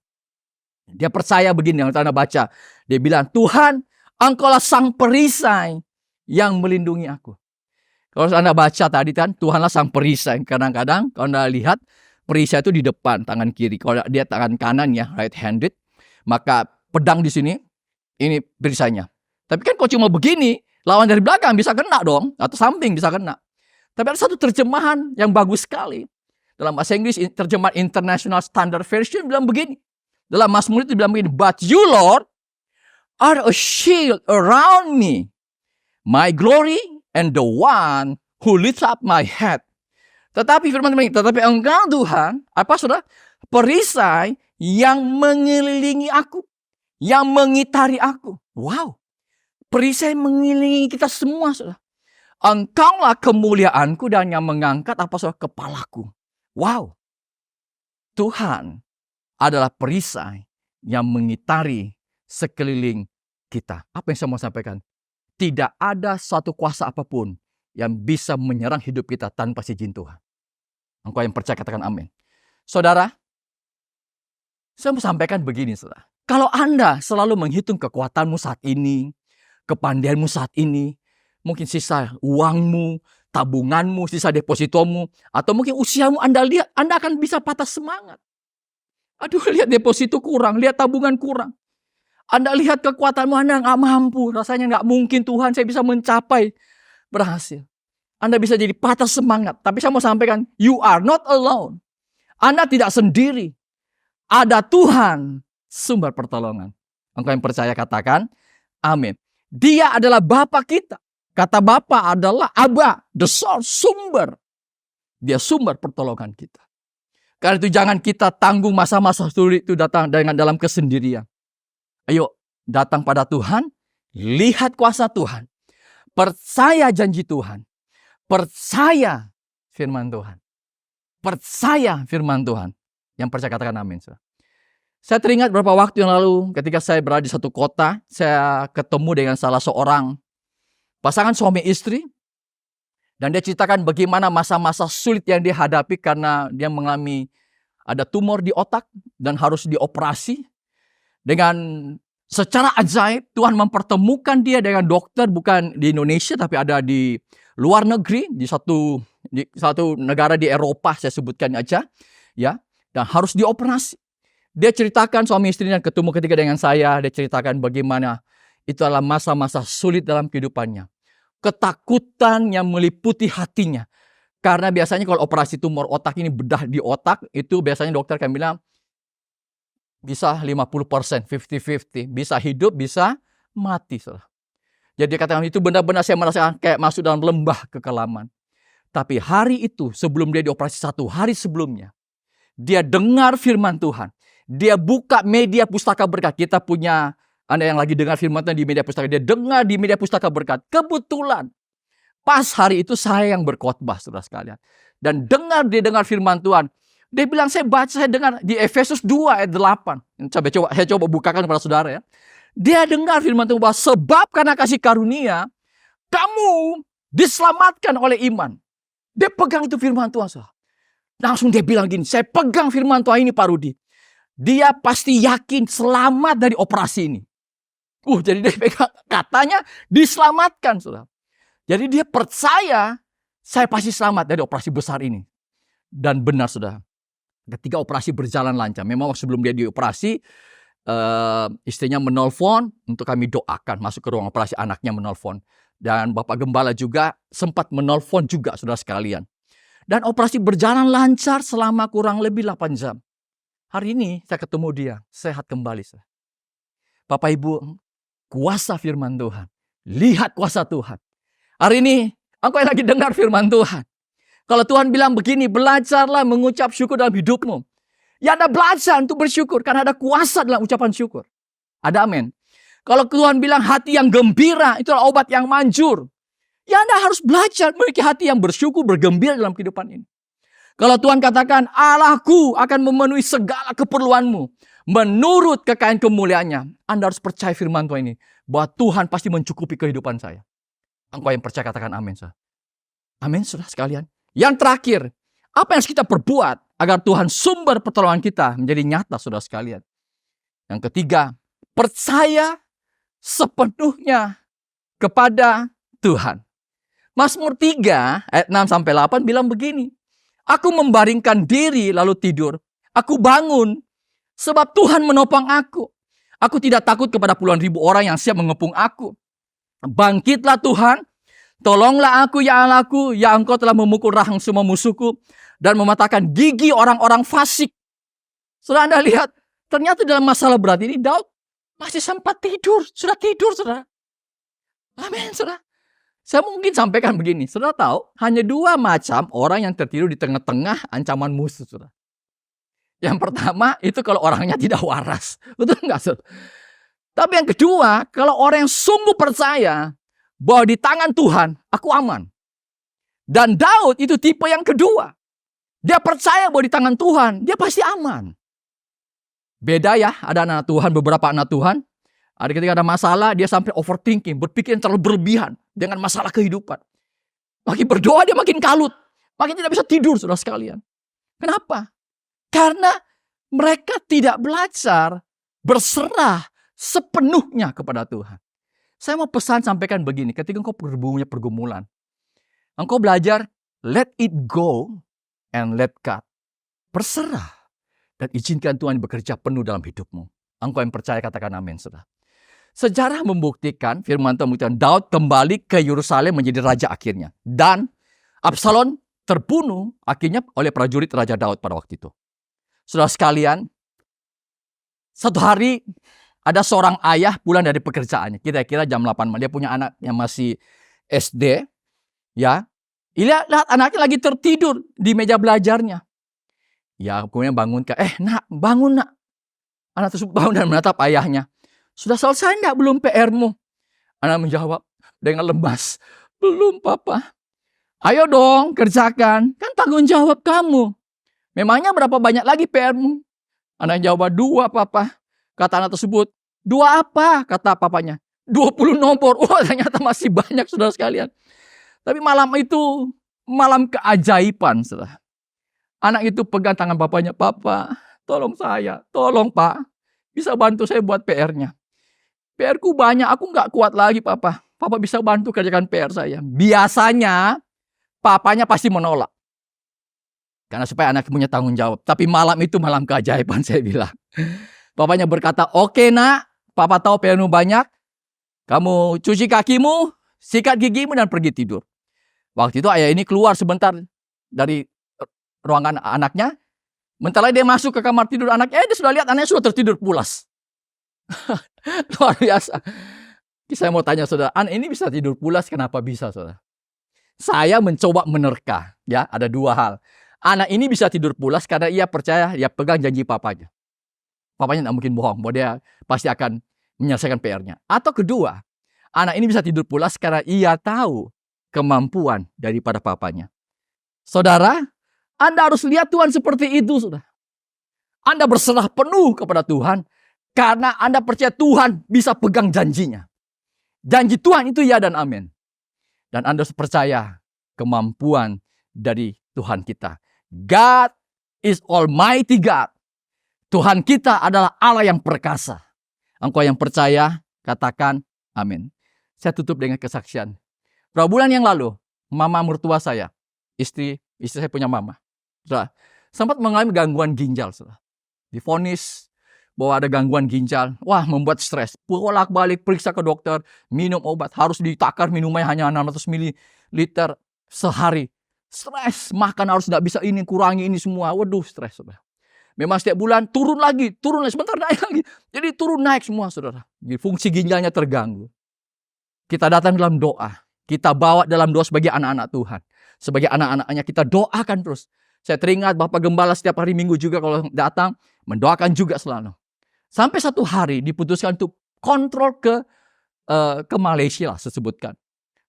Dia percaya begini yang Anda baca. Dia bilang, Tuhan, engkaulah sang perisai yang melindungi aku. Kalau Anda baca tadi kan, Tuhanlah sang perisai. Kadang-kadang kalau Anda lihat, perisai itu di depan, tangan kiri. Kalau dia tangan kanan ya, right-handed. Maka pedang di sini, ini perisainya. Tapi kan kalau cuma begini, lawan dari belakang bisa kena dong. Atau samping bisa kena. Tapi ada satu terjemahan yang bagus sekali. Dalam bahasa Inggris, terjemahan International Standard Version bilang begini. Dalam Mazmur itu bilang begini, but you Lord are a shield around me, my glory and the one who lifts up my head. Tetapi firman Tuhan, tetapi engkau Tuhan, apa saudara? Perisai yang mengelilingi aku, yang mengitari aku. Wow, perisai mengelilingi kita semua saudara. Engkaulah kemuliaanku dan yang mengangkat apa saudara? Kepalaku. Wow, Tuhan adalah perisai yang mengitari sekeliling kita. Apa yang saya mau sampaikan? Tidak ada satu kuasa apapun yang bisa menyerang hidup kita tanpa izin Tuhan. Engkau yang percaya katakan amin. Saudara, saya mau sampaikan begini saudara. Kalau Anda selalu menghitung kekuatanmu saat ini, kepandaianmu saat ini, mungkin sisa uangmu, tabunganmu, sisa depositomu, atau mungkin usiamu Anda lihat, Anda akan bisa patah semangat. Aduh, lihat deposito kurang, lihat tabungan kurang. Anda lihat kekuatanmu, Anda nggak mampu. Rasanya nggak mungkin Tuhan saya bisa mencapai berhasil. Anda bisa jadi patah semangat. Tapi saya mau sampaikan, you are not alone. Anda tidak sendiri. ada Tuhan sumber pertolongan. Engkau yang percaya katakan, amin. Dia adalah Bapa kita. Kata Bapa adalah Abba, the source, sumber. Dia sumber pertolongan kita. Karena itu jangan kita tanggung masa-masa sulit itu datang dengan dalam kesendirian. Ayo datang pada Tuhan, lihat kuasa Tuhan. Percaya janji Tuhan. Percaya firman Tuhan. Percaya firman Tuhan. Yang percaya katakan amin. Saya teringat beberapa waktu yang lalu ketika saya berada di satu kota, saya ketemu dengan salah seorang pasangan suami istri. Dan dia ceritakan bagaimana masa-masa sulit yang dia hadapi karena dia mengalami ada tumor di otak dan harus dioperasi. Dengan secara ajaib Tuhan mempertemukan dia dengan dokter bukan di Indonesia tapi ada di luar negeri, di satu negara di Eropa, saya sebutkan aja, ya, dan harus dioperasi. Dia ceritakan suami istrinya ketemu ketika dengan saya, dia ceritakan bagaimana itu adalah masa-masa sulit dalam kehidupannya. Ketakutan yang meliputi hatinya. Karena biasanya kalau operasi tumor otak ini, bedah di otak, itu biasanya dokter akan bilang bisa 50%, 50-50. Bisa hidup, bisa mati. Jadi katakan itu benar-benar saya merasakan kayak masuk dalam lembah kekelaman. Tapi hari itu sebelum dia dioperasi, 1 hari sebelumnya, dia dengar firman Tuhan. Dia buka media Pustaka Berkat. Kita punya, Anda yang lagi dengar firman Tuhan di media Pustaka, dia dengar di media Pustaka Berkat. Kebetulan pas hari itu saya yang berkhotbah, saudara sekalian. Dan dia dengar firman Tuhan. Dia bilang, saya dengar di Efesus 2 ayat 8. Saya coba bukakan kepada saudara ya. Dia dengar firman Tuhan bahwa sebab karena kasih karunia, kamu diselamatkan oleh iman. Dia pegang itu firman Tuhan. Langsung dia bilang gini, saya pegang firman Tuhan ini Pak Rudi. Dia pasti yakin selamat dari operasi ini. Jadi dia pegang, katanya diselamatkan. Saudara. Jadi dia percaya saya pasti selamat dari operasi besar ini. Dan benar saudara. Ketika operasi berjalan lancar. Memang sebelum dia dioperasi, istrinya menelpon untuk kami doakan. Masuk ke ruang operasi, anaknya menelpon. Dan Bapak Gembala juga sempat menelpon juga saudara sekalian. Dan operasi berjalan lancar selama kurang lebih 8 jam. Hari ini saya ketemu dia, sehat kembali. Bapak Ibu, kuasa firman Tuhan. Lihat kuasa Tuhan. Hari ini, engkau yang lagi dengar firman Tuhan. Kalau Tuhan bilang begini, belajarlah mengucap syukur dalam hidupmu. Ya Anda belajar untuk bersyukur, karena ada kuasa dalam ucapan syukur. Ada amin. Kalau Tuhan bilang hati yang gembira, itulah obat yang manjur. Ya Anda harus belajar memiliki hati yang bersyukur, bergembira dalam kehidupan ini. Kalau Tuhan katakan, Allahku akan memenuhi segala keperluanmu. Menurut kekayaan kemuliaannya. Anda harus percaya firman Tuhan ini. Bahwa Tuhan pasti mencukupi kehidupan saya. Engkau yang percaya katakan amin. Amin saudara sekalian. Yang terakhir, apa yang harus kita perbuat agar Tuhan sumber pertolongan kita menjadi nyata saudara sekalian. Yang ketiga, percaya sepenuhnya kepada Tuhan. Mazmur 3 ayat 6-8 bilang begini. Aku membaringkan diri lalu tidur. Aku bangun sebab Tuhan menopang aku. Aku tidak takut kepada puluhan ribu orang yang siap mengepung aku. Bangkitlah Tuhan, tolonglah aku ya Allahku, ya Engkau telah memukul rahang semua musuhku dan mematahkan gigi orang-orang fasik. Saudara Anda lihat, ternyata dalam masalah berat ini Daud masih sempat tidur, sudah tidur saudara. Amin saudara. Saya mungkin sampaikan begini, saudara tahu hanya 2 macam orang yang tertidur di tengah-tengah ancaman musuh saudara. Yang pertama itu kalau orangnya tidak waras, betul nggak saudara? Tapi yang kedua, kalau orang yang sungguh percaya bahwa di tangan Tuhan aku aman. Dan Daud itu tipe yang kedua. Dia percaya bahwa di tangan Tuhan dia pasti aman. Beda ya, ada anak Tuhan, beberapa anak Tuhan. Ada ketika ada masalah, dia sampai overthinking, berpikir yang terlalu berlebihan dengan masalah kehidupan. Makin berdoa dia makin kalut, makin tidak bisa tidur saudara sekalian. Kenapa? Karena mereka tidak belajar berserah sepenuhnya kepada Tuhan. Saya mau pesan sampaikan begini, ketika engkau punya pergumulan, engkau belajar let it go and let God. Berserah dan izinkan Tuhan bekerja penuh dalam hidupmu. Engkau yang percaya katakan amin saudara. Sejarah membuktikan, firman Tuhan membuktikan Daud kembali ke Yerusalem menjadi raja akhirnya. Dan Absalom terbunuh akhirnya oleh prajurit Raja Daud pada waktu itu. Saudara sekalian, Satu hari ada seorang ayah pulang dari pekerjaannya. Kira-kira jam 8 malam. Dia punya anak yang masih SD. Ya. Lihat anaknya lagi tertidur di meja belajarnya. Ya, kemudian bangun. Nak, bangun nak. Anak tersebut bangun dan menatap ayahnya. Sudah selesai enggak belum PR-mu? Anak menjawab dengan lemas. Belum papa. Ayo dong kerjakan. Kan tanggung jawab kamu. Memangnya berapa banyak lagi PR-mu? Anak jawab 2 papa. Kata anak tersebut. 2 apa? Kata papanya. 20 nomor. Wah, ternyata masih banyak saudara sekalian. Tapi malam itu malam keajaiban, saudara. Anak itu pegang tangan papanya. Papa, tolong saya. Tolong pak. Bisa bantu saya buat PR-nya. PR-ku banyak. Aku nggak kuat lagi papa. Papa bisa bantu kerjakan PR saya. Biasanya papanya pasti menolak. Karena supaya anak punya tanggung jawab. Tapi malam itu malam keajaiban saya bilang. Papanya berkata, oke nak. Papa tahu PR-mu banyak. Kamu cuci kakimu, sikat gigimu dan pergi tidur. Waktu itu ayah ini keluar sebentar dari ruangan anaknya. Bentar lagi dia masuk ke kamar tidur anaknya. Dia sudah lihat anaknya sudah tertidur pulas. Luar biasa. Saya mau tanya saudara, anak ini bisa tidur pulas kenapa bisa saudara? Saya mencoba menerka. Ya, ada 2 hal. Anak ini bisa tidur pulas karena ia percaya, dia pegang janji papanya. Papanya tidak mungkin bohong bahwa dia pasti akan menyelesaikan PR-nya. Atau kedua, anak ini bisa tidur pulas karena ia tahu kemampuan daripada papanya. Saudara, Anda harus lihat Tuhan seperti itu, saudara. Anda berserah penuh kepada Tuhan karena Anda percaya Tuhan bisa pegang janjinya. Janji Tuhan itu ya dan amin. Dan Anda harus percaya kemampuan dari Tuhan kita. God is Almighty God. Tuhan kita adalah Allah yang perkasa. Engkau yang percaya, katakan amin. Saya tutup dengan kesaksian. Berapa bulan yang lalu, mama mertua saya, istri saya punya mama, saudara, sempat mengalami gangguan ginjal. Saudara. Divonis bahwa ada gangguan ginjal. Wah, membuat stres. Bolak-balik periksa ke dokter, minum obat. Harus ditakar minumnya hanya 600 ml sehari. Stres, makan harus tidak bisa ini, kurangi ini semua. Waduh, stres, saudara. Memang setiap bulan turun lagi, sebentar naik lagi. Jadi turun naik semua, saudara. Jadi fungsi ginjalnya terganggu. Kita datang dalam doa. Kita bawa dalam doa sebagai anak-anak Tuhan. Sebagai anak-anaknya kita doakan terus. Saya teringat Bapak Gembala setiap hari Minggu juga kalau datang, mendoakan juga selalu. Sampai satu hari diputuskan untuk kontrol ke Malaysia lah, saya sebutkan.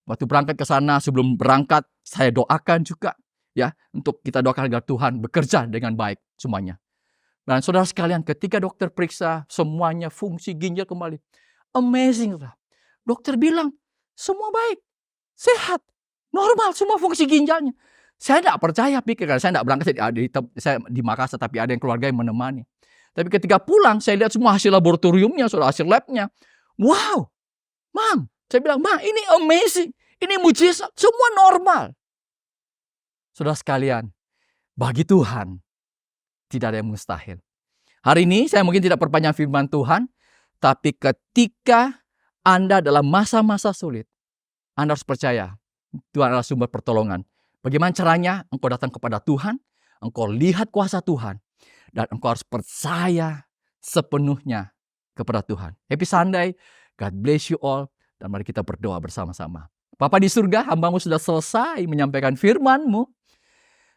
Waktu berangkat ke sana, sebelum berangkat, saya doakan juga. Ya, untuk kita doakan agar Tuhan bekerja dengan baik semuanya. Dan saudara sekalian, ketika dokter periksa semuanya fungsi ginjal kembali. Amazing. Dokter bilang, semua baik. Sehat. Normal semua fungsi ginjalnya. Saya tidak percaya pikir. Karena saya tidak berangkat saya di Makassar. Tapi ada yang keluarga yang menemani. Tapi ketika pulang, saya lihat semua hasil laboratoriumnya. Hasil labnya. Wow. Mam. Saya bilang, Ma, ini amazing. Ini mujizat. Semua normal. Saudara sekalian. Bagi Tuhan. Tidak ada yang mustahil. Hari ini saya mungkin tidak perpanjang firman Tuhan. Tapi ketika Anda dalam masa-masa sulit. Anda harus percaya. Tuhan adalah sumber pertolongan. Bagaimana caranya? Engkau datang kepada Tuhan. Engkau lihat kuasa Tuhan. Dan engkau harus percaya sepenuhnya kepada Tuhan. Happy Sunday. God bless you all. Dan mari kita berdoa bersama-sama. Bapa di surga, hamba-Mu sudah selesai menyampaikan firman-Mu.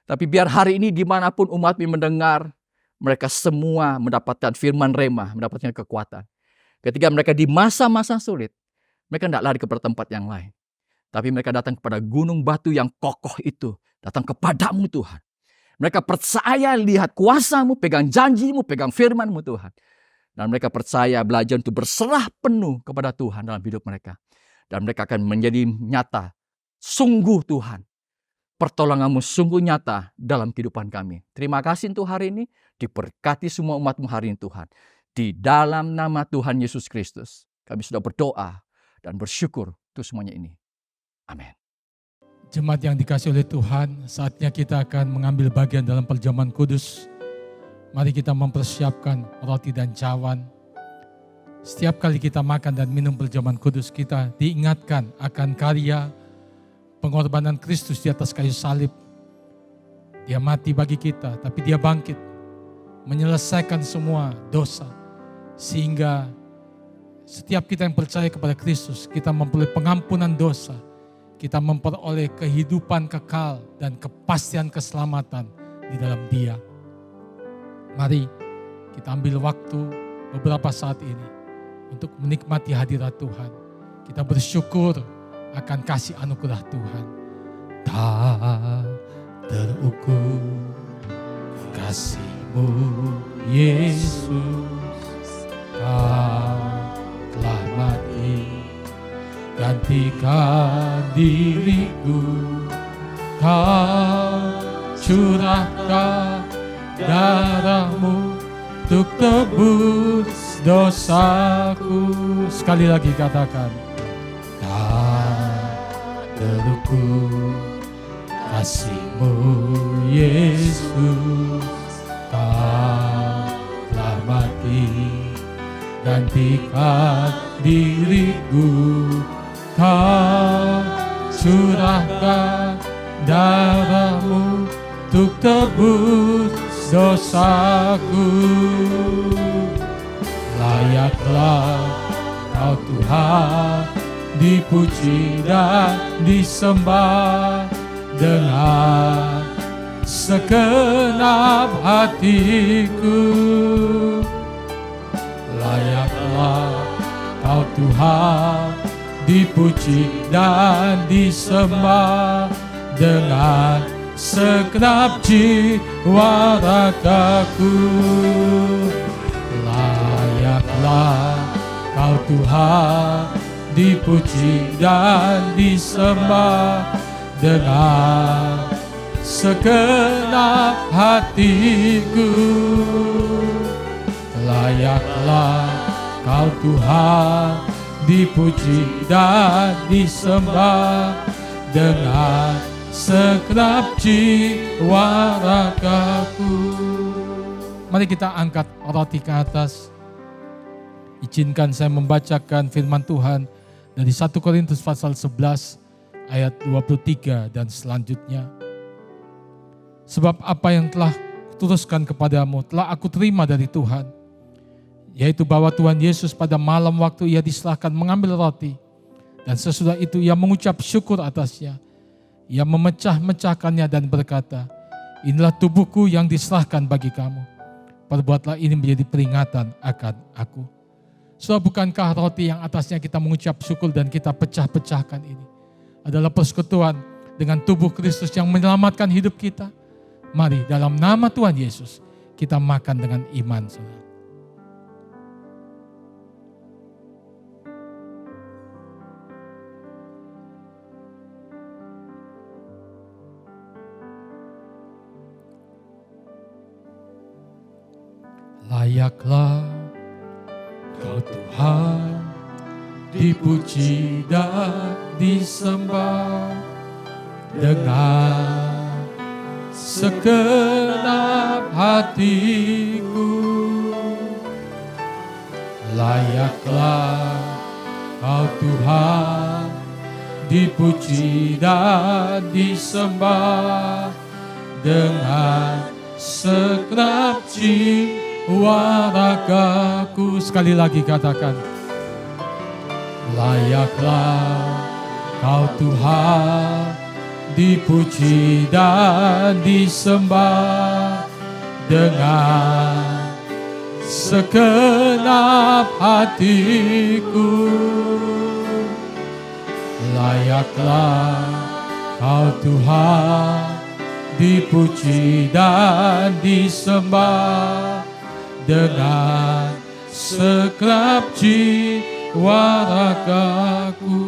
Tapi biar hari ini dimanapun umat-Mu mendengar, mereka semua mendapatkan firman rema, mendapatkan kekuatan. Ketika mereka di masa-masa sulit, mereka tidak lari kepada tempat yang lain. Tapi mereka datang kepada gunung batu yang kokoh itu. Datang kepadamu Tuhan. Mereka percaya lihat kuasa-Mu, pegang janji-Mu, pegang firman-Mu Tuhan. Dan mereka percaya belajar untuk berserah penuh kepada Tuhan dalam hidup mereka. Dan mereka akan menjadi nyata. Sungguh Tuhan. Pertolongan-Mu sungguh nyata dalam kehidupan kami. Terima kasih untuk hari ini. Diberkati semua umat-Mu hari ini Tuhan. Di dalam nama Tuhan Yesus Kristus. Kami sudah berdoa dan bersyukur untuk semuanya ini. Amin. Jemaat yang dikasih oleh Tuhan, saatnya kita akan mengambil bagian dalam perjamuan kudus. Mari kita mempersiapkan roti dan cawan. Setiap kali kita makan dan minum perjamuan kudus, kita diingatkan akan karya pengorbanan Kristus di atas kayu salib. Dia mati bagi kita, tapi dia bangkit, menyelesaikan semua dosa, Sehingga setiap kita yang percaya kepada Kristus, kita memperoleh pengampunan dosa, kita memperoleh kehidupan kekal dan kepastian keselamatan di dalam Dia. Mari kita ambil waktu beberapa saat ini untuk menikmati hadirat Tuhan. Kita bersyukur akan kasih anugerah Tuhan. Tak terukur kasih-Mu Yesus, Kau telah mati gantikan diriku. Kau curahkan darah-Mu untuk tebus dosaku. Sekali lagi katakan, tak terukur kasih-Mu Yesus, Kau telah mati gantikan diriku. Kau curahkan darah-Mu untuk tebus dosaku. Layaklah Kau Tuhan dipuji dan disembah dengan segenap hatiku. Layaklah Kau Tuhan dipuji dan disembah dengan segenap jiwa ragaku. Layaklah Kau Tuhan dipuji dan disembah dengan segenap hatiku. Layaklah Kau Tuhan dipuji dan disembah dengan segenap jiwa ragaku. Mari kita angkat roti ke atas. Izinkan saya membacakan firman Tuhan dari 1 Korintus pasal 11 ayat 23 dan selanjutnya. Sebab apa yang telah kuturuskan kepadamu telah aku terima dari Tuhan, yaitu bahwa Tuhan Yesus pada malam waktu Ia diserahkan mengambil roti, dan sesudah itu Ia mengucap syukur atasnya. Ia memecah-mecahkannya dan berkata, inilah tubuhku yang diserahkan bagi kamu. Perbuatlah ini menjadi peringatan akan aku. So, bukankah roti yang atasnya kita mengucap syukur dan kita pecah-pecahkan ini adalah persekutuan dengan tubuh Kristus yang menyelamatkan hidup kita? Mari dalam nama Tuhan Yesus kita makan dengan iman, saudara. Layaklah Kau Tuhan dipuji dan disembah dengan segenap hatiku. Layaklah Kau Tuhan dipuji dan disembah dengan segenap jiwa ragaku. Sekali lagi katakan, layaklah Kau Tuhan dipuji dan disembah dengan segenap hatiku. Layaklah Kau Tuhan dipuji dan disembah dengan segenap jiwa ragaku.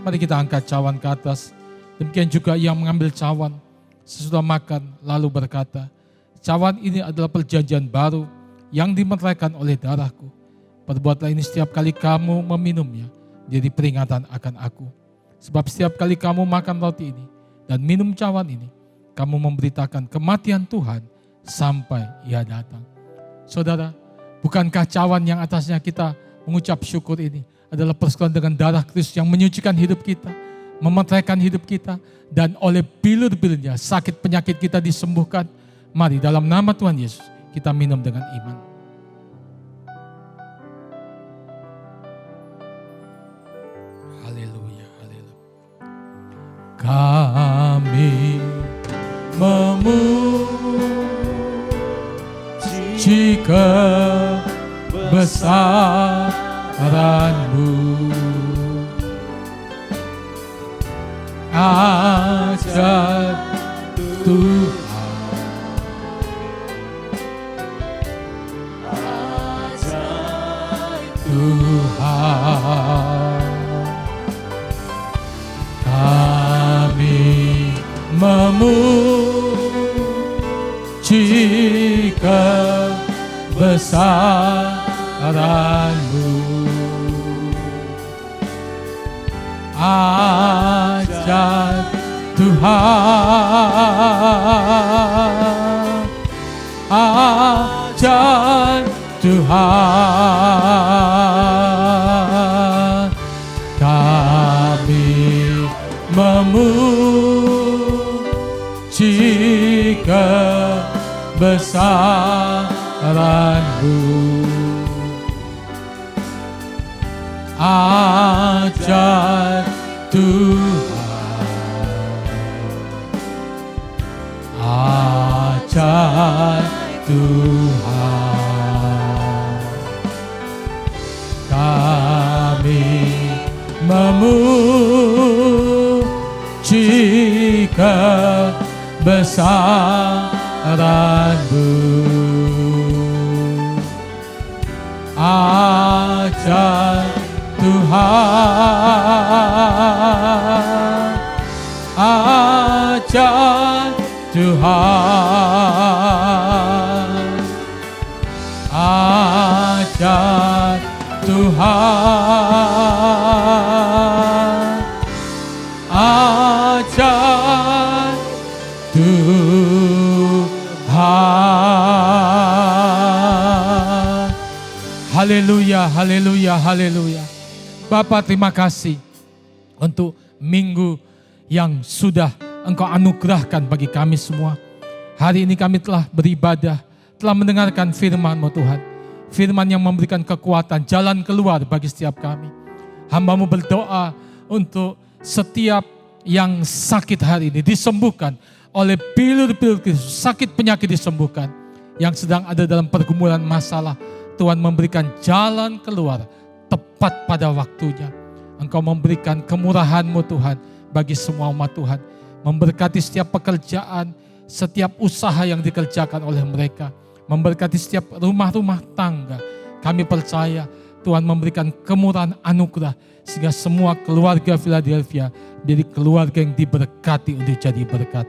Mari kita angkat cawan ke atas. Demikian juga yang mengambil cawan sesudah makan lalu berkata, cawan ini adalah perjanjian baru yang dimeteraikan oleh darahku. Perbuatlah ini setiap kali kamu meminumnya, jadi peringatan akan aku. Sebab setiap kali kamu makan roti ini dan minum cawan ini, kamu memberitakan kematian Tuhan sampai Ia datang. Saudara, bukankah cawan yang atasnya kita mengucap syukur ini adalah persekutuan dengan darah Kristus yang menyucikan hidup kita, memeteraikan hidup kita, dan oleh bilur-bilurnya sakit penyakit kita disembuhkan. Mari dalam nama Tuhan Yesus kita minum dengan iman. haleluya, haleluya. Kami memuji kebesaran-Mu, ajar Tuhan, Tuhan. Kami memuji kebesaran-Mu, ajar Tuhan, ajar Tuhan. Kami memuji kebesaran-Mu, ajar Tuhan, ajar Tuhan. Kami memuji kebesaran-Mu, ajar Tuhan, ajar Tuhan, ajar Tuhan, ajar Tuhan. Haleluya, haleluya, haleluya. Bapa, terima kasih untuk minggu yang sudah Engkau anugerahkan bagi kami semua. Hari ini kami telah beribadah, telah mendengarkan firman-Mu Tuhan. Firman yang memberikan kekuatan, jalan keluar bagi setiap kami. Hamba-Mu berdoa untuk setiap yang sakit hari ini disembuhkan oleh bilur-bilur Kristus, sakit penyakit disembuhkan. Yang sedang ada dalam pergumulan masalah, Tuhan memberikan jalan keluar tepat pada waktunya. Engkau memberikan kemurahan-Mu Tuhan bagi semua umat Tuhan. Memberkati setiap pekerjaan, setiap usaha yang dikerjakan oleh mereka. Memberkati setiap rumah-rumah tangga. Kami percaya Tuhan memberikan kemurahan anugerah sehingga semua keluarga Philadelphia menjadi keluarga yang diberkati untuk jadi berkat.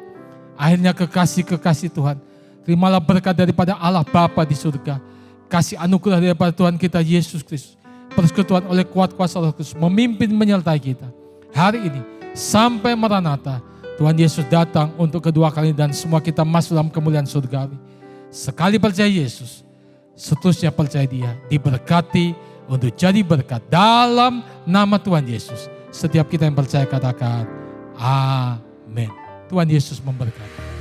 Akhirnya kekasih-kekasih Tuhan, terimalah berkat daripada Allah Bapa di surga. Kasih anugerah daripada Tuhan kita Yesus Kristus, persekutuan oleh kuat kuasa Roh Kudus memimpin menyertai kita. Hari ini sampai Maranatha, Tuhan Yesus datang untuk kedua kali dan semua kita masuk dalam kemuliaan surgawi. Sekali percaya Yesus, seterusnya percaya Dia, diberkati untuk jadi berkat dalam nama Tuhan Yesus. Setiap kita yang percaya katakan amin. Tuhan Yesus memberkati.